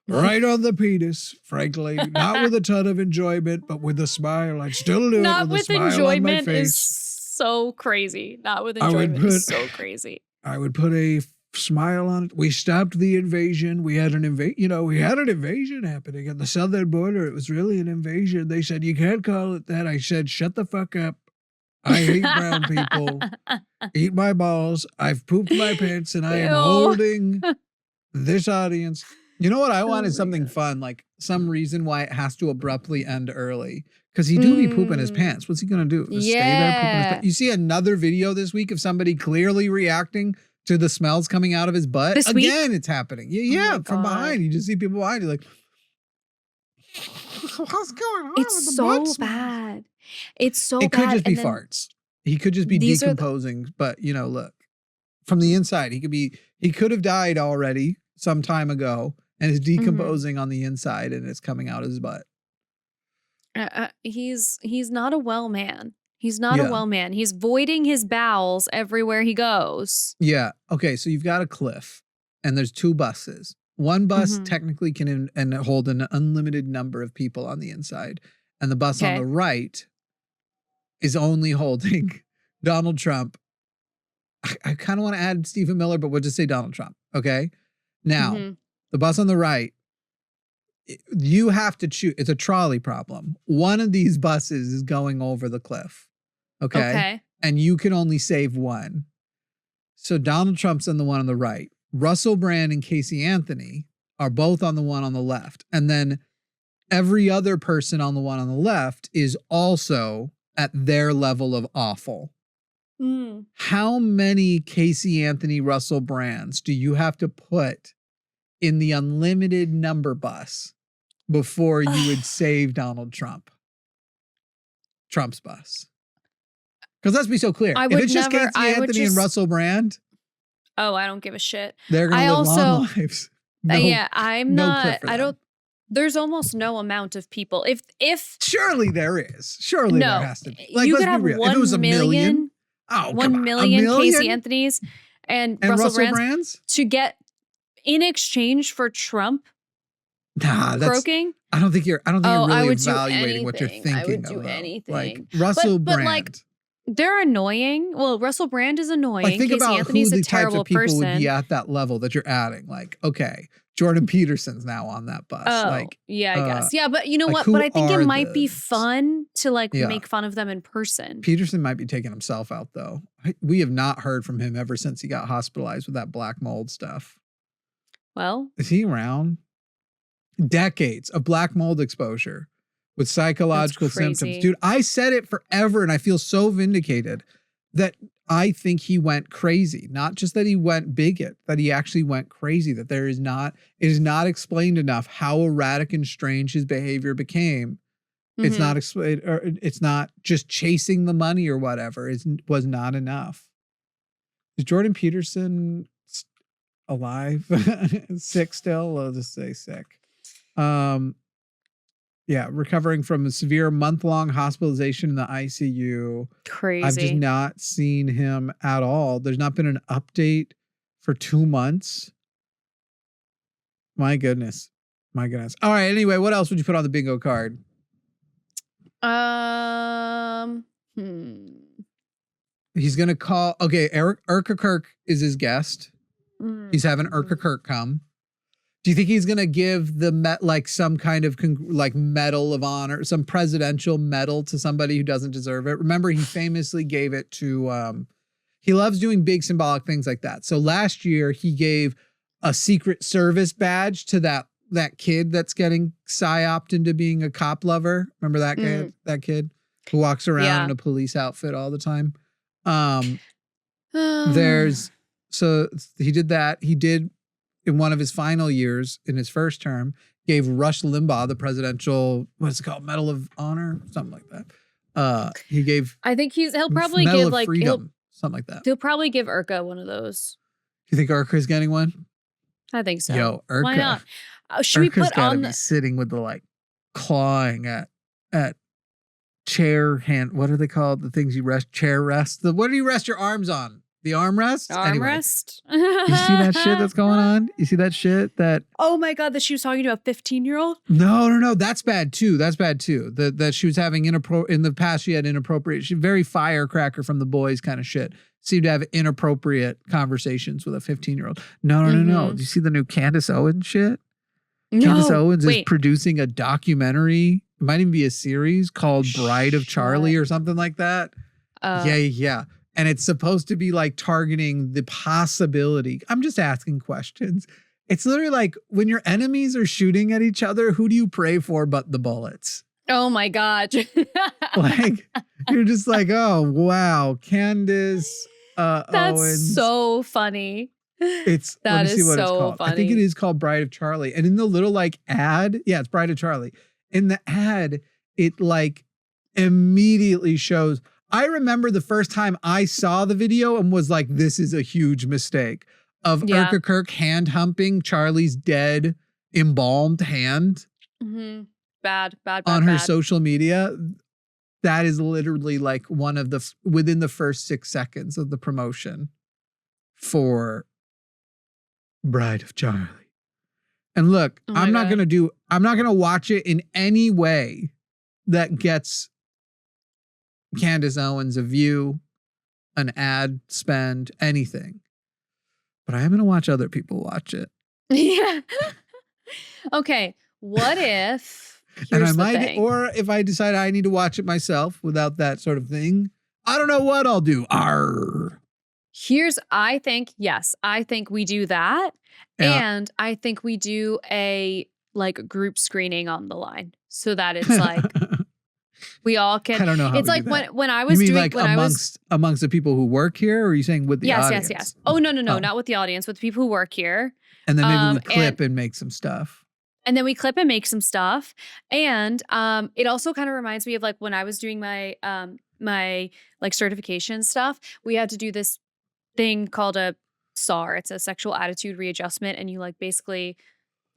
right on the penis, frankly. Not with a ton of enjoyment, but with a smile. I'd still do it with a smile on my face. Is so crazy. Not with enjoyment is so crazy. I would put a smile on it. We stopped the invasion. We had an invasion happening at the southern border. It was really an invasion. They said, you can't call it that. I said, shut the fuck up. I hate brown people. Eat my balls. I've pooped my pants and I am holding this audience. You know what I want is something fun, like some reason why it has to abruptly end early. Because he do be pooping his pants. What's he going to do? Just stay there pooping his pants? You see another video this week of somebody clearly reacting to the smells coming out of his butt. This week? Again, it's happening. Yeah, from behind. You just see people behind you like, what's going on? It's so bad. It's so bad. It could just be farts. He could just be decomposing. But, look, from the inside, he could have died already some time ago and is decomposing on the inside and it's coming out of his butt. He's not a well man. He's not a well man. He's voiding his bowels everywhere he goes. Yeah. Okay. So you've got a cliff and there's 2 buses. One bus technically can hold an unlimited number of people on the inside. And the bus on the right is only holding Donald Trump. I kind of want to add Stephen Miller, but we'll just say Donald Trump. Okay. Now, the bus on the right, you have to choose. It's a trolley problem. One of these buses is going over the cliff. Okay. And you can only save one. So Donald Trump's on the one on the right. Russell Brand and Casey Anthony are both on the one on the left. And then every other person on the one on the left is also at their level of awful. How many Casey Anthony Russell Brands do you have to put in the unlimited number bus before you would save Donald Trump? Trump's bus. Because let's be so clear. If it's just Casey Anthony and Russell Brand. Oh, I don't give a shit. They're going to live long lives. There's almost no amount of people. If surely there is. Surely there has to be. Like, you could have 1 million. Oh, 1 million Casey Anthonys and Russell Brands to get in exchange for Trump croaking. I don't think you're really evaluating what you're thinking. I would do anything. Like Russell Brand. But like, they're annoying. Well, Russell Brand is annoying. Like, think Casey about Anthony's who the a terrible types of people person. would be at that level that you're adding. Like, okay, Jordan Peterson's now on that bus. I guess. Yeah, but you know what? But I think it might be fun to make fun of them in person. Peterson might be taking himself out, though. We have not heard from him ever since he got hospitalized with that black mold stuff. Well, is he around? Decades of black mold exposure with psychological symptoms. Dude, I said it forever and I feel so vindicated that I think he went crazy. Not just that he went bigot, that he actually went crazy, that it is not explained enough how erratic and strange his behavior became. It's not explained, or it's not just chasing the money or whatever. It was not enough. Is Jordan Peterson alive? Sick still? I'll just say sick. Recovering from a severe month-long hospitalization in the ICU. Crazy. I've just not seen him at all. There's not been an update for 2 months. My goodness. All right. Anyway, what else would you put on the bingo card? He's going to call. Okay. Urka Kirk is his guest. He's having Urka Kirk come. Do you think he's going to give the some kind of medal of honor, some presidential medal to somebody who doesn't deserve it? Remember, he famously gave it to, he loves doing big symbolic things like that. So last year he gave a Secret Service badge to that kid that's getting psyoped into being a cop lover. Remember that kid who walks around in a police outfit all the time. So he did that. He did, in one of his final years, in his first term, gave Rush Limbaugh the presidential, what's it called, Medal of Honor, something like that. He gave. I think he'll probably give Freedom, something like that. He'll probably give Urka one of those. Do you think Urka's getting one? I think so. Yo, Urka. Why not? Should we put gotta on be sitting with the like clawing at chair hand. What are they called? The things you rest, chair rest. What do you rest your arms on? The armrest? Armrest? You see that shit that's going on? You see that shit that... Oh my God, that she was talking to a 15-year-old? No. That's bad too. That she was having in the past, she had inappropriate, very firecracker from the boys kind of shit. Seemed to have inappropriate conversations with a 15-year-old. No. Do you see the new Candace Owens shit? No. Candace Owens is producing a documentary. It might even be a series called Bride of Charlie or something like that. Yeah. And it's supposed to be like targeting the possibility. I'm just asking questions. It's literally like when your enemies are shooting at each other, who do you pray for but the bullets? Oh my God. Like, you're just like, oh, wow. Candace That's Owens. so funny. Let me see what it's called. Funny. I think it is called Bride of Charlie. And in the little like ad, it's Bride of Charlie. In the ad, it like immediately shows. I remember the first time I saw the video and was like, this is a huge mistake of Urka Kirk hand humping Charlie's dead embalmed hand. Mm-hmm. Bad. On her social media. That is literally like one of within the first 6 seconds of the promotion for Bride of Charlie. And look, I'm not going to watch it in any way that gets Candace Owens a view, an ad spend, anything. But I am going to watch other people watch it. Yeah. Okay. What if, or if I decide I need to watch it myself without that sort of thing, I don't know what I'll do. I think we do that. Yeah. And I think we do a like group screening on the line so that it's like we all can. I don't know how it's like when I was you mean doing like when amongst the people who work here, or are you saying with the audience? Yes. Oh no, not with the audience, with the people who work here. And then maybe we clip and make some stuff. And then we clip and make some stuff. And it also kind of reminds me of like when I was doing my my like certification stuff, we had to do this thing called a SAR. It's a sexual attitude readjustment. And you like basically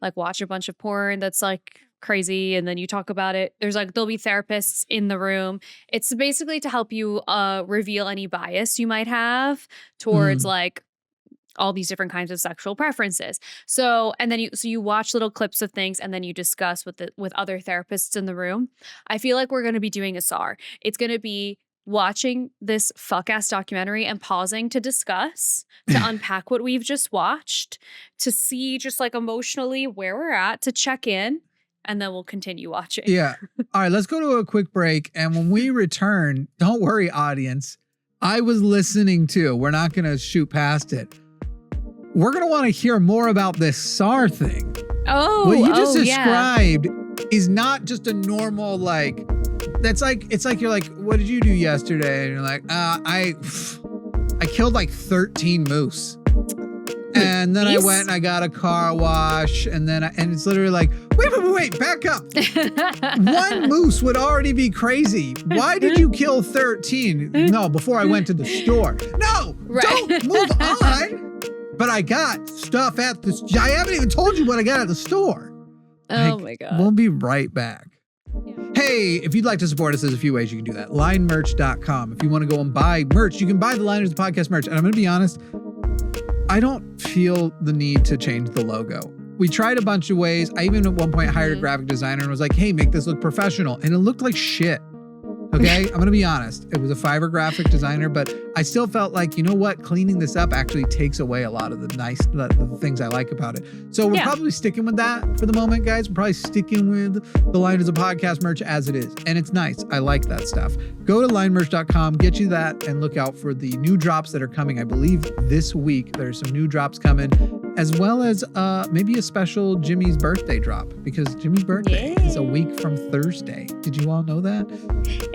like watch a bunch of porn that's like crazy. And then you talk about it. There'll be therapists in the room. It's basically to help you reveal any bias you might have towards like all these different kinds of sexual preferences. So, and then you watch little clips of things and then you discuss with other therapists in the room. I feel like we're going to be doing a SAR. It's going to be watching this fuck-ass documentary and pausing to discuss, to unpack what we've just watched, to see just like emotionally where we're at, to check in, and then we'll continue watching. Yeah. All right, let's go to a quick break. And when we return, don't worry, audience. I was listening too. We're not going to shoot past it. We're going to want to hear more about this SAR thing. What you just described is not just a normal like, it's like you're like, what did you do yesterday? And you're like, I killed like 13 moose. And then I went and I got a car wash. And it's literally like, wait, back up. One moose would already be crazy. Why did you kill 13? No, before I went to the store. No, don't move on. But I got stuff at I haven't even told you what I got at the store. Oh my God. We'll be right back. Yeah. Hey, if you'd like to support us, there's a few ways you can do that. Linemerch.com. If you want to go and buy merch, you can buy the Liners of the Podcast merch. And I'm going to be honest, I don't feel the need to change the logo. We tried a bunch of ways. I even at one point hired a graphic designer and was like, hey, make this look professional. And it looked like shit. Okay, I'm going to be honest. It was a Fiverr graphic designer, but I still felt like, you know what? Cleaning this up actually takes away a lot of the things I like about it. So we're probably sticking with that for the moment, guys. We're probably sticking with the Liners of Podcast merch as it is. And it's nice. I like that stuff. Go to linemerch.com, get you that, and look out for the new drops that are coming. I believe this week there's some new drops coming, as well as maybe a special Jimmy's birthday drop, because Jimmy's birthday is a week from Thursday. Did you all know that?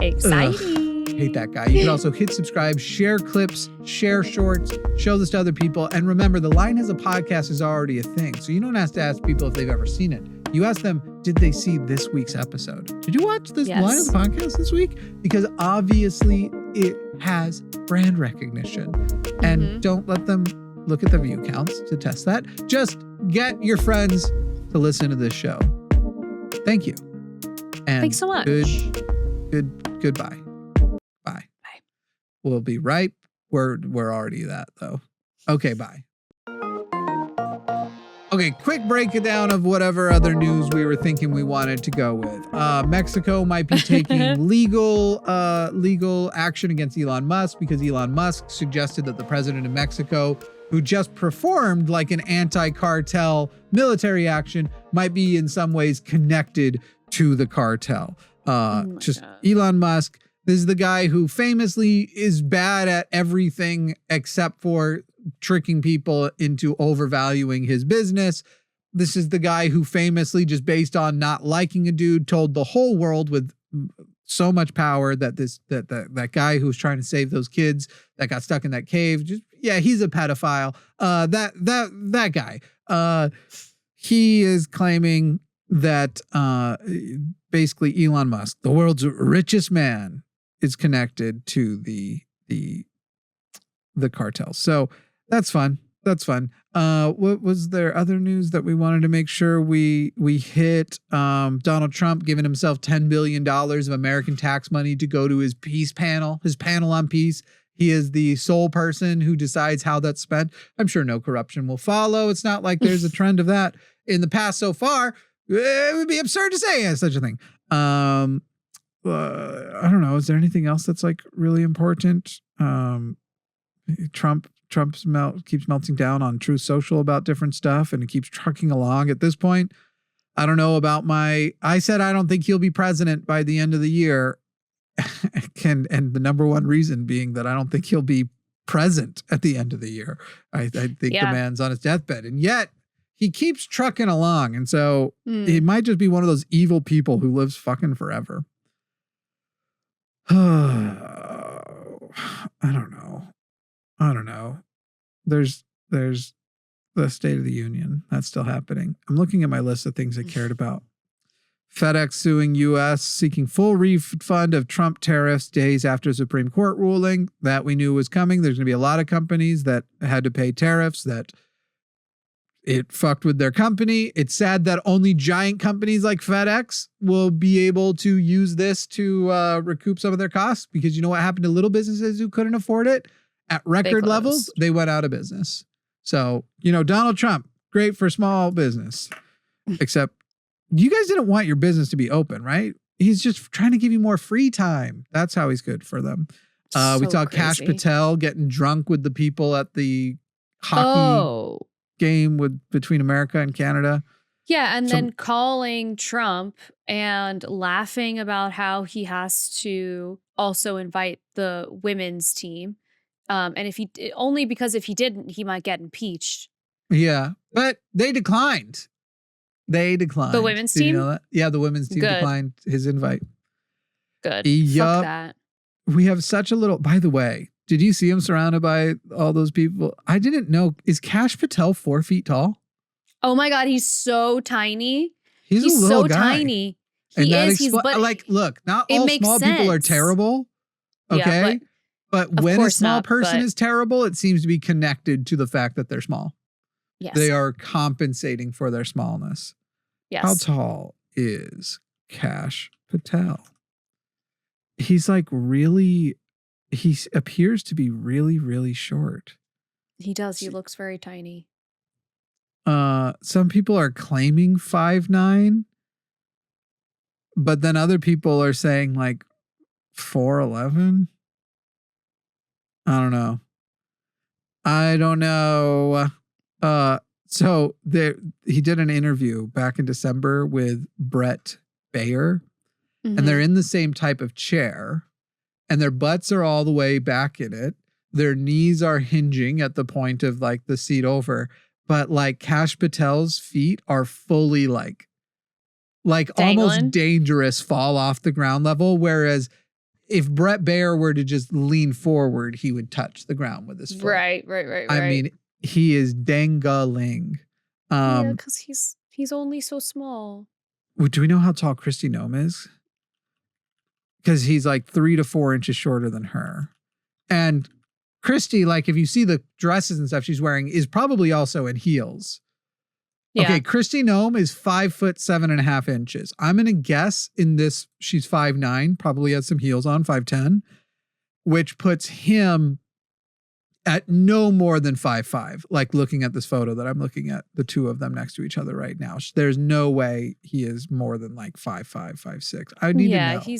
Exciting. Hate that guy. You can also hit subscribe, share clips, share shorts, show this to other people. And remember, the Line Has a Podcast is already a thing. So you don't have to ask people if they've ever seen it. You ask them, did they see this week's episode? Did you watch this Line Has a Podcast this week? Because obviously it has brand recognition. And don't let them look at the view counts to test that. Just get your friends to listen to this show. Thank you. And thanks so much. Goodbye. Bye. We'll be right. We're already that though. Okay, bye. Okay, quick breakdown of whatever other news we were thinking we wanted to go with. Mexico might be taking legal action against Elon Musk because Elon Musk suggested that the president of Mexico, who just performed like an anti-cartel military action, might be in some ways connected to the cartel. Elon Musk, this is the guy who famously is bad at everything except for tricking people into overvaluing his business. This is the guy who famously, just based on not liking a dude, told the whole world with so much power that that guy who was trying to save those kids that got stuck in that cave, he's a pedophile. That guy. He is claiming that basically Elon Musk, the world's richest man, is connected to the cartel. So that's fun. What was there other news that we wanted to make sure we hit? Donald Trump giving himself $10 billion of American tax money to go to his peace panel, his panel on peace. He is the sole person who decides how that's spent. I'm sure no corruption will follow. It's not like there's a trend of that in the past so far. It would be absurd to say such a thing. I don't know. Is there anything else that's like really important? Trump keeps melting down on Truth Social about different stuff, and it keeps trucking along at this point. I don't know about I said I don't think he'll be president by the end of the year. And the number one reason being that I don't think he'll be present at the end of the year. I think the man's on his deathbed, and yet he keeps trucking along. And so he might just be one of those evil people who lives fucking forever. I don't know. There's the State of the Union. That's still happening. I'm looking at my list of things I cared about. FedEx suing U.S. seeking full refund of Trump tariffs days after Supreme Court ruling. That we knew was coming. There's going to be a lot of companies that had to pay tariffs that it fucked with their company. It's sad that only giant companies like FedEx will be able to use this to recoup some of their costs, because you know what happened to little businesses who couldn't afford it? At record levels, they went out of business. So, Donald Trump, great for small business, except you guys didn't want your business to be open, right? He's just trying to give you more free time. That's how he's good for them. We saw crazy. Kash Patel getting drunk with the people at the hockey game between America and Canada. Yeah, and then calling Trump and laughing about how he has to also invite the women's team. And if he didn't, he might get impeached. Yeah, but they declined. The women's team? Did you know that? Yeah, the women's team declined his invite. Good. Yup. Fuck that. We have such a little. By the way, did you see him surrounded by all those people? I didn't know. Is Kash Patel 4 feet tall? Oh my God, he's so tiny. He's a little so guy. Tiny. He is. Look, not all small people are terrible. Okay. Yeah, but when a small person is terrible, it seems to be connected to the fact that they're small. Yes. They are compensating for their smallness. Yes. How tall is Kash Patel? He's like he appears to be really, really short. He does. He looks very tiny. Some people are claiming 5'9", but then other people are saying like 4'11". I don't know. So he did an interview back in December with Brett Baer, and they're in the same type of chair, and their butts are all the way back in it. Their knees are hinging at the point of like the seat over, but like Kash Patel's feet are fully like almost dangerous fall off the ground level. Whereas if Brett Baer were to just lean forward, he would touch the ground with his foot. Right. I mean, he is dangling. Yeah, because he's only so small. Do we know how tall Kristi Noem is? Because he's like 3 to 4 inches shorter than her. And Christy, like if you see the dresses and stuff she's wearing, is probably also in heels. Yeah. Okay, Christy Nome is 5'7.5". I'm gonna guess in this she's 5'9", probably has some heels on, 5'10", which puts him at no more than 5'5". Like looking at this photo that I'm looking at, the two of them next to each other right now. There's no way he is more than like 5'5", 5'6". I need to know. Yeah,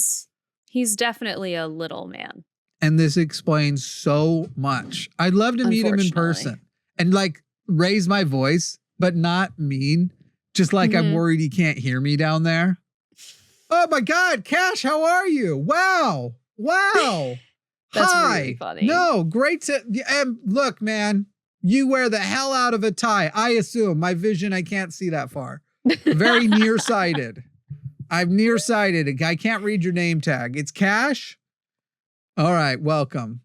he's definitely a little man. And this explains so much. I'd love to meet him in person and like raise my voice, but not mean. Just like I'm worried he can't hear me down there. Oh my God, Cash, how are you? Wow. That's Hi. really funny. No, great to look, man. You wear the hell out of a tie. I assume my vision, I can't see that far. Very nearsighted. I'm nearsighted. I can't read your name tag. It's Cash. All right, welcome.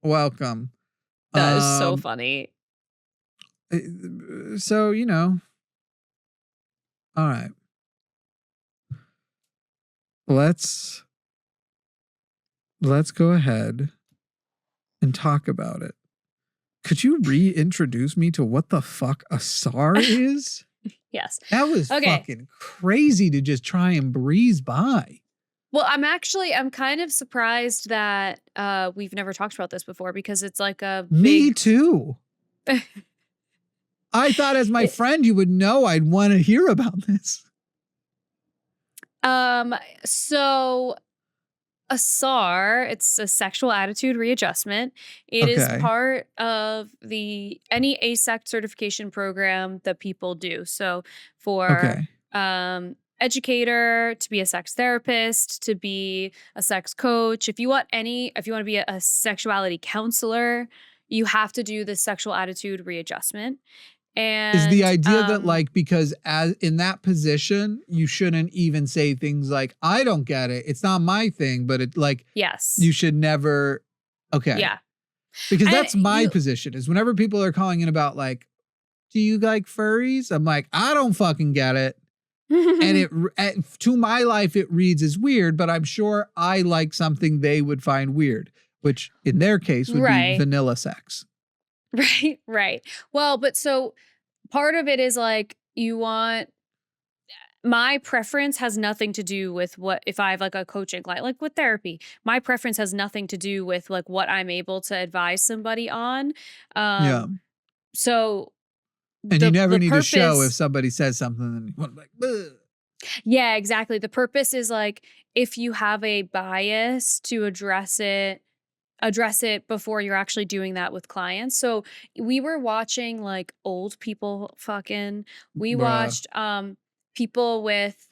That is so funny. So, all right. Let's go ahead and talk about it. Could you reintroduce me to what the fuck a SAR is? Yes. That was fucking crazy to just try and breeze by. Well, I'm kind of surprised that we've never talked about this before because it's like a big... Me too. I thought as my friend you would know I'd want to hear about this. So a SAR, it's a sexual attitude readjustment. It is part of any ASEC certification program that people do. So for educator, to be a sex therapist, to be a sex coach, if you want to be a sexuality counselor, you have to do the sexual attitude readjustment. And is the idea that like, because as in that position, you shouldn't even say things like, I don't get it. It's not my thing, but it like, yes, you should never. Okay. Yeah. Because that's my position is whenever people are calling in about like, do you like furries? I'm like, I don't fucking get it. And to my life, it reads as weird, but I'm sure I like something they would find weird, which in their case would be vanilla sex. Right. Well, but so part of it is like my preference has nothing to do with if I have like a coaching client, like with therapy, my preference has nothing to do with like what I'm able to advise somebody on. So. And you never need to show if somebody says something and you want to like, ugh. Yeah, exactly. The purpose is like, if you have a bias to address it before you're actually doing that with clients. So we were watching like old people fucking. We watched people with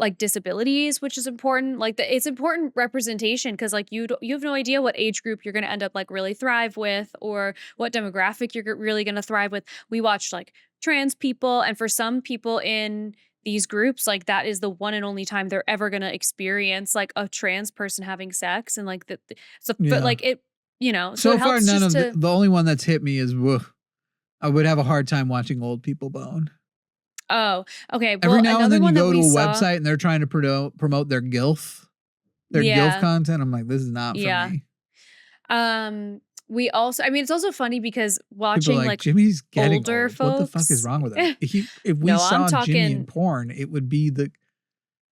like disabilities, which is important. Like it's important representation because like you have no idea what age group you're going to end up like really thrive with or what demographic you're really going to thrive with. We watched like trans people, and for some people in these groups, like that is the one and only time they're ever going to experience like a trans person having sex. And like but like it, so it far none of the only one that's hit me is I would have a hard time watching old people bone. Oh, okay. Well, every now and then you go to a website and they're trying to promote their GILF content. I'm like, this is not for me. We also, it's also funny because watching like Jimmy's getting older old. folks. What the fuck is wrong with him? If we saw Jimmy in porn, it would be was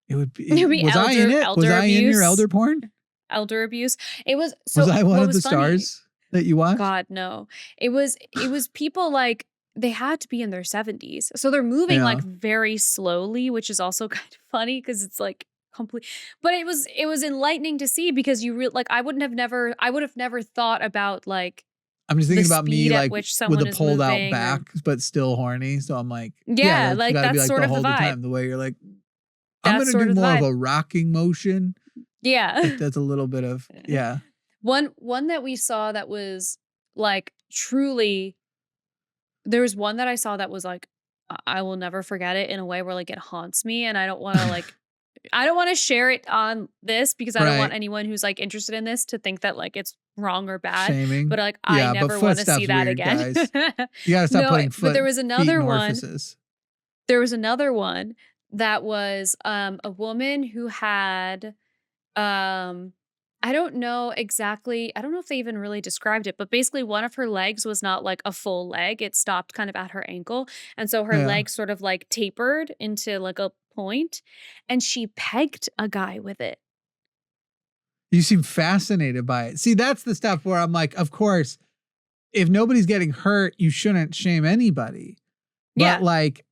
I in it? Was I in your elder porn? Elder abuse. It was. So was I one of the stars that you watched? God, no. It was people like, they had to be in their 70s. So they're moving like very slowly, which is also kind of funny because it's like complete. But it was enlightening to see because I would have never thought about like. I'm just thinking about me like with a pulled out back, but still horny. So I'm like, like that's be, like, sort of the vibe. Time, the way you're like, I'm going to do more of a rocking motion. Yeah. Like that's a little bit of, One that we saw that was like truly. There was one that I saw that was like, I will never forget it in a way where like it haunts me. And I don't want to share it on this because I don't want anyone who's like interested in this to think that like it's wrong or bad. Shaming. But like, I never want to see that weird, again. You got to stop putting foot. But there was another one. Orifices. There was another one that was a woman who had I don't know exactly. I don't know if they even really described it, but basically one of her legs was not like a full leg. It stopped kind of at her ankle. And so her Yeah. leg sort of like tapered into like a point, and she pegged a guy with it. You seem fascinated by it. See, that's the stuff where I'm like, of course, if nobody's getting hurt, you shouldn't shame anybody. Yeah. But like,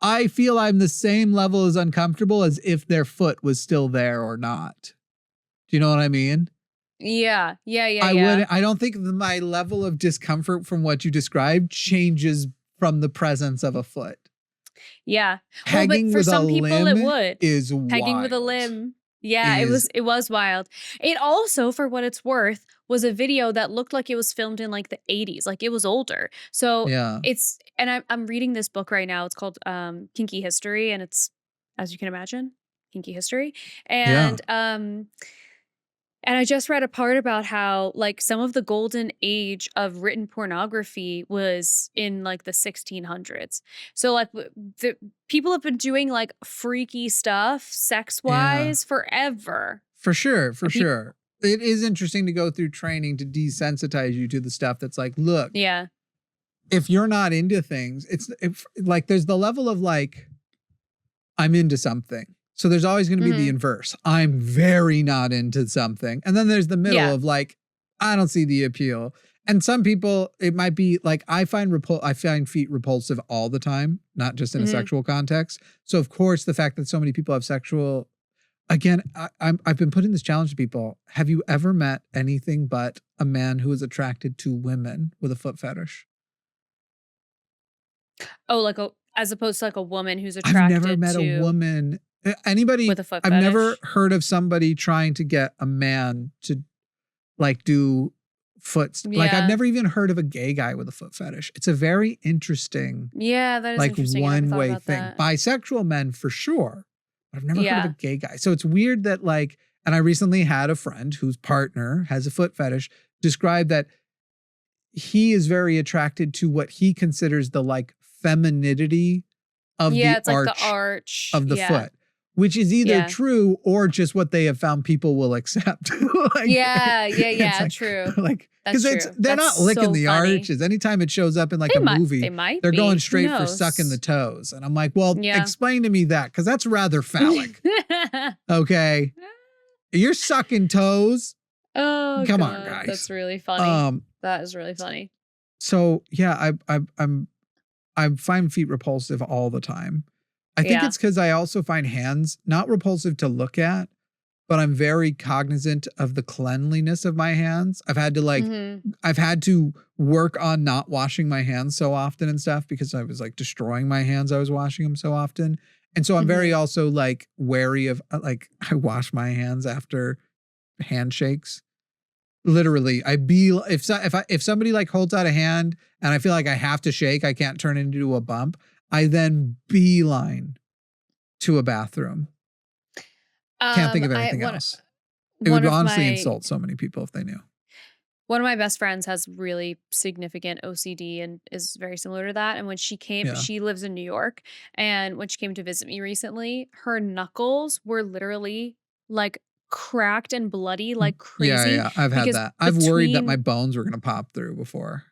I feel I'm the same level as uncomfortable as if their foot was still there or not. Do you know what I mean? Yeah. Yeah. I don't think my level of discomfort from what you described changes from the presence of a foot. Yeah. Well, but Pegging for with a some people it limb would. is Pegging with a wild. limb. Yeah, it was wild. It also, for what it's worth, was a video that looked like it was filmed in like the 80s. Like it was older. So Yeah. it's, and I'm reading this book right now. It's called Kinky History, and it's, as you can imagine, kinky history. Yeah. And I just read a part about how like some of the golden age of written pornography was in like the 1600s. So like the people have been doing like freaky stuff sex wise forever. For sure. For And sure. It is interesting to go through training to desensitize you to the stuff that's like, look, Yeah. if you're not into things, like there's the level of like, I'm into something. So there's always going to be the inverse. I'm very not into something. And then there's the middle of like, I don't see the appeal. And some people, it might be like, I find feet repulsive all the time, not just in a sexual context. So of course, the fact that so many people have sexual, again, I've been putting this challenge to people. Have you ever met anything but a man who is attracted to women with a foot fetish? Oh, like as opposed to like a woman who's attracted I've never met a woman. Anybody with a foot I've fetish? never heard of somebody trying to get a man to like do like I've never even heard of a gay guy with a foot fetish. It's a very interesting, Yeah, that is like interesting. one-way thing. Bisexual men for sure, but I've never heard of a gay guy. So it's weird that like, and I recently had a friend whose partner has a foot fetish describe that he is very attracted to what he considers the like femininity of it's the like the arch of the foot, which is either Yeah. true or just what they have found people will accept. Like, it's like- true. Like, That's because true. they're That's not licking so the funny. arches. Anytime it shows up in like They a movie, They might they're be. going Who straight for knows? sucking the toes. And I'm like, well, Yeah. explain to me that, because that's rather phallic. Okay. You're sucking toes. Oh, Come God, on, guys. That's really funny. That is really funny. So yeah, I find feet repulsive all the time. I think it's because I also find hands not repulsive to look at, but I'm very cognizant of the cleanliness of my hands. I've had to I've had to work on not washing my hands so often and stuff because I was like destroying my hands. I was washing them so often. And so I'm very also like wary of like, I wash my hands after handshakes. Literally, if somebody like holds out a hand and I feel like I have to shake, I can't turn it into a bump. I then beeline to a bathroom. Can't think of anything else. It would honestly insult so many people if they knew. One of my best friends has really significant OCD and is very similar to that. And when she came, she lives in New York. And when she came to visit me recently, her knuckles were literally like cracked and bloody like crazy. Yeah. I've had that. I've worried that my bones were going to pop through before.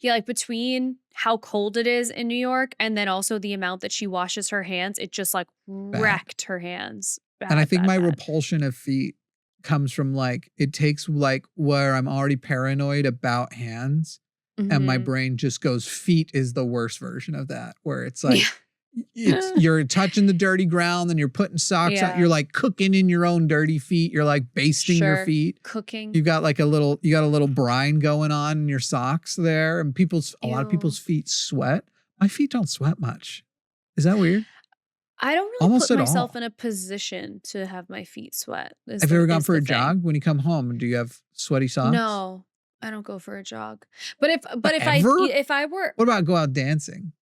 Like between how cold it is in New York and then also the amount that she washes her hands, it just like wrecked her hands. And I think my repulsion of feet comes from like, it takes like where I'm already paranoid about hands and my brain just goes, feet is the worst version of that, where it's like, you're touching the dirty ground and you're putting socks on. You're like cooking in your own dirty feet. You're like basting your feet. Cooking. You got a little brine going on in your socks there. And a lot of people's feet sweat. My feet don't sweat much. Is that weird? I don't really put myself in a position to have my feet sweat. Have you ever gone for a jog? When you come home, do you have sweaty socks? No, I don't go for a jog. But if I were, what about go out dancing?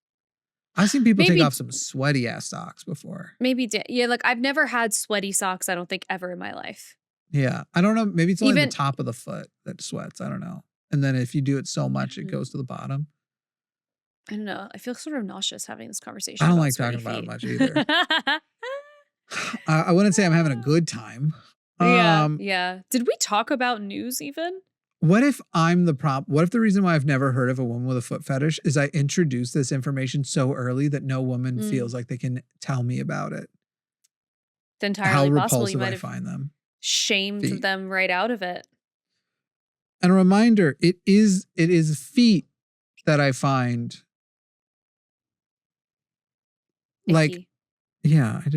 I've seen people take off some sweaty ass socks before. Like I've never had sweaty socks, I don't think, ever in my life. Yeah. I don't know. Maybe it's only the top of the foot that sweats. I don't know. And then if you do it so much, it goes to the bottom. I don't know. I feel sort of nauseous having this conversation. I don't like talking about it much either. I wouldn't say I'm having a good time. Yeah. Did we talk about news even? What if I'm the What if the reason why I've never heard of a woman with a foot fetish is I introduced this information so early that no woman feels like they can tell me about it? It's entirely possible. You How might repulsive I find them. Shamed them right out of it. And a reminder, it is feet that I find Icky. like, yeah, I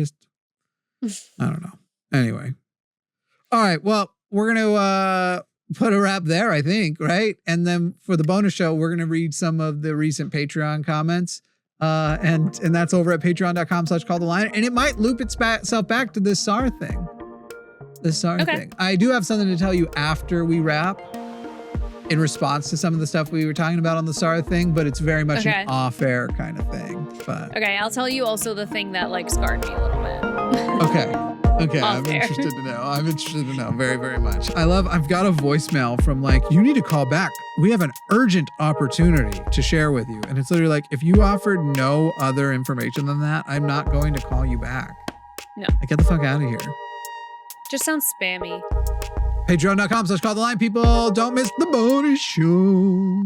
don't know. Anyway. All right. Well, we're going to put a wrap there, I think, right? And then for the bonus show, we're going to read some of the recent Patreon comments. And that's over at patreon.com/calltheline. And it might loop itself back to this SAR thing. This SAR thing. I do have something to tell you after we wrap in response to some of the stuff we were talking about on the SAR thing, but it's very much an off-air kind of thing. But okay, I'll tell you also the thing that like scarred me a little bit. Okay, I'm interested to know. I'm interested to know very, very much. I've got a voicemail from like, you need to call back. We have an urgent opportunity to share with you. And it's literally like, if you offered no other information than that, I'm not going to call you back. No. Like, get the fuck out of here. Just sounds spammy. Patreon.com/calltheline, people. Don't miss the bonus show.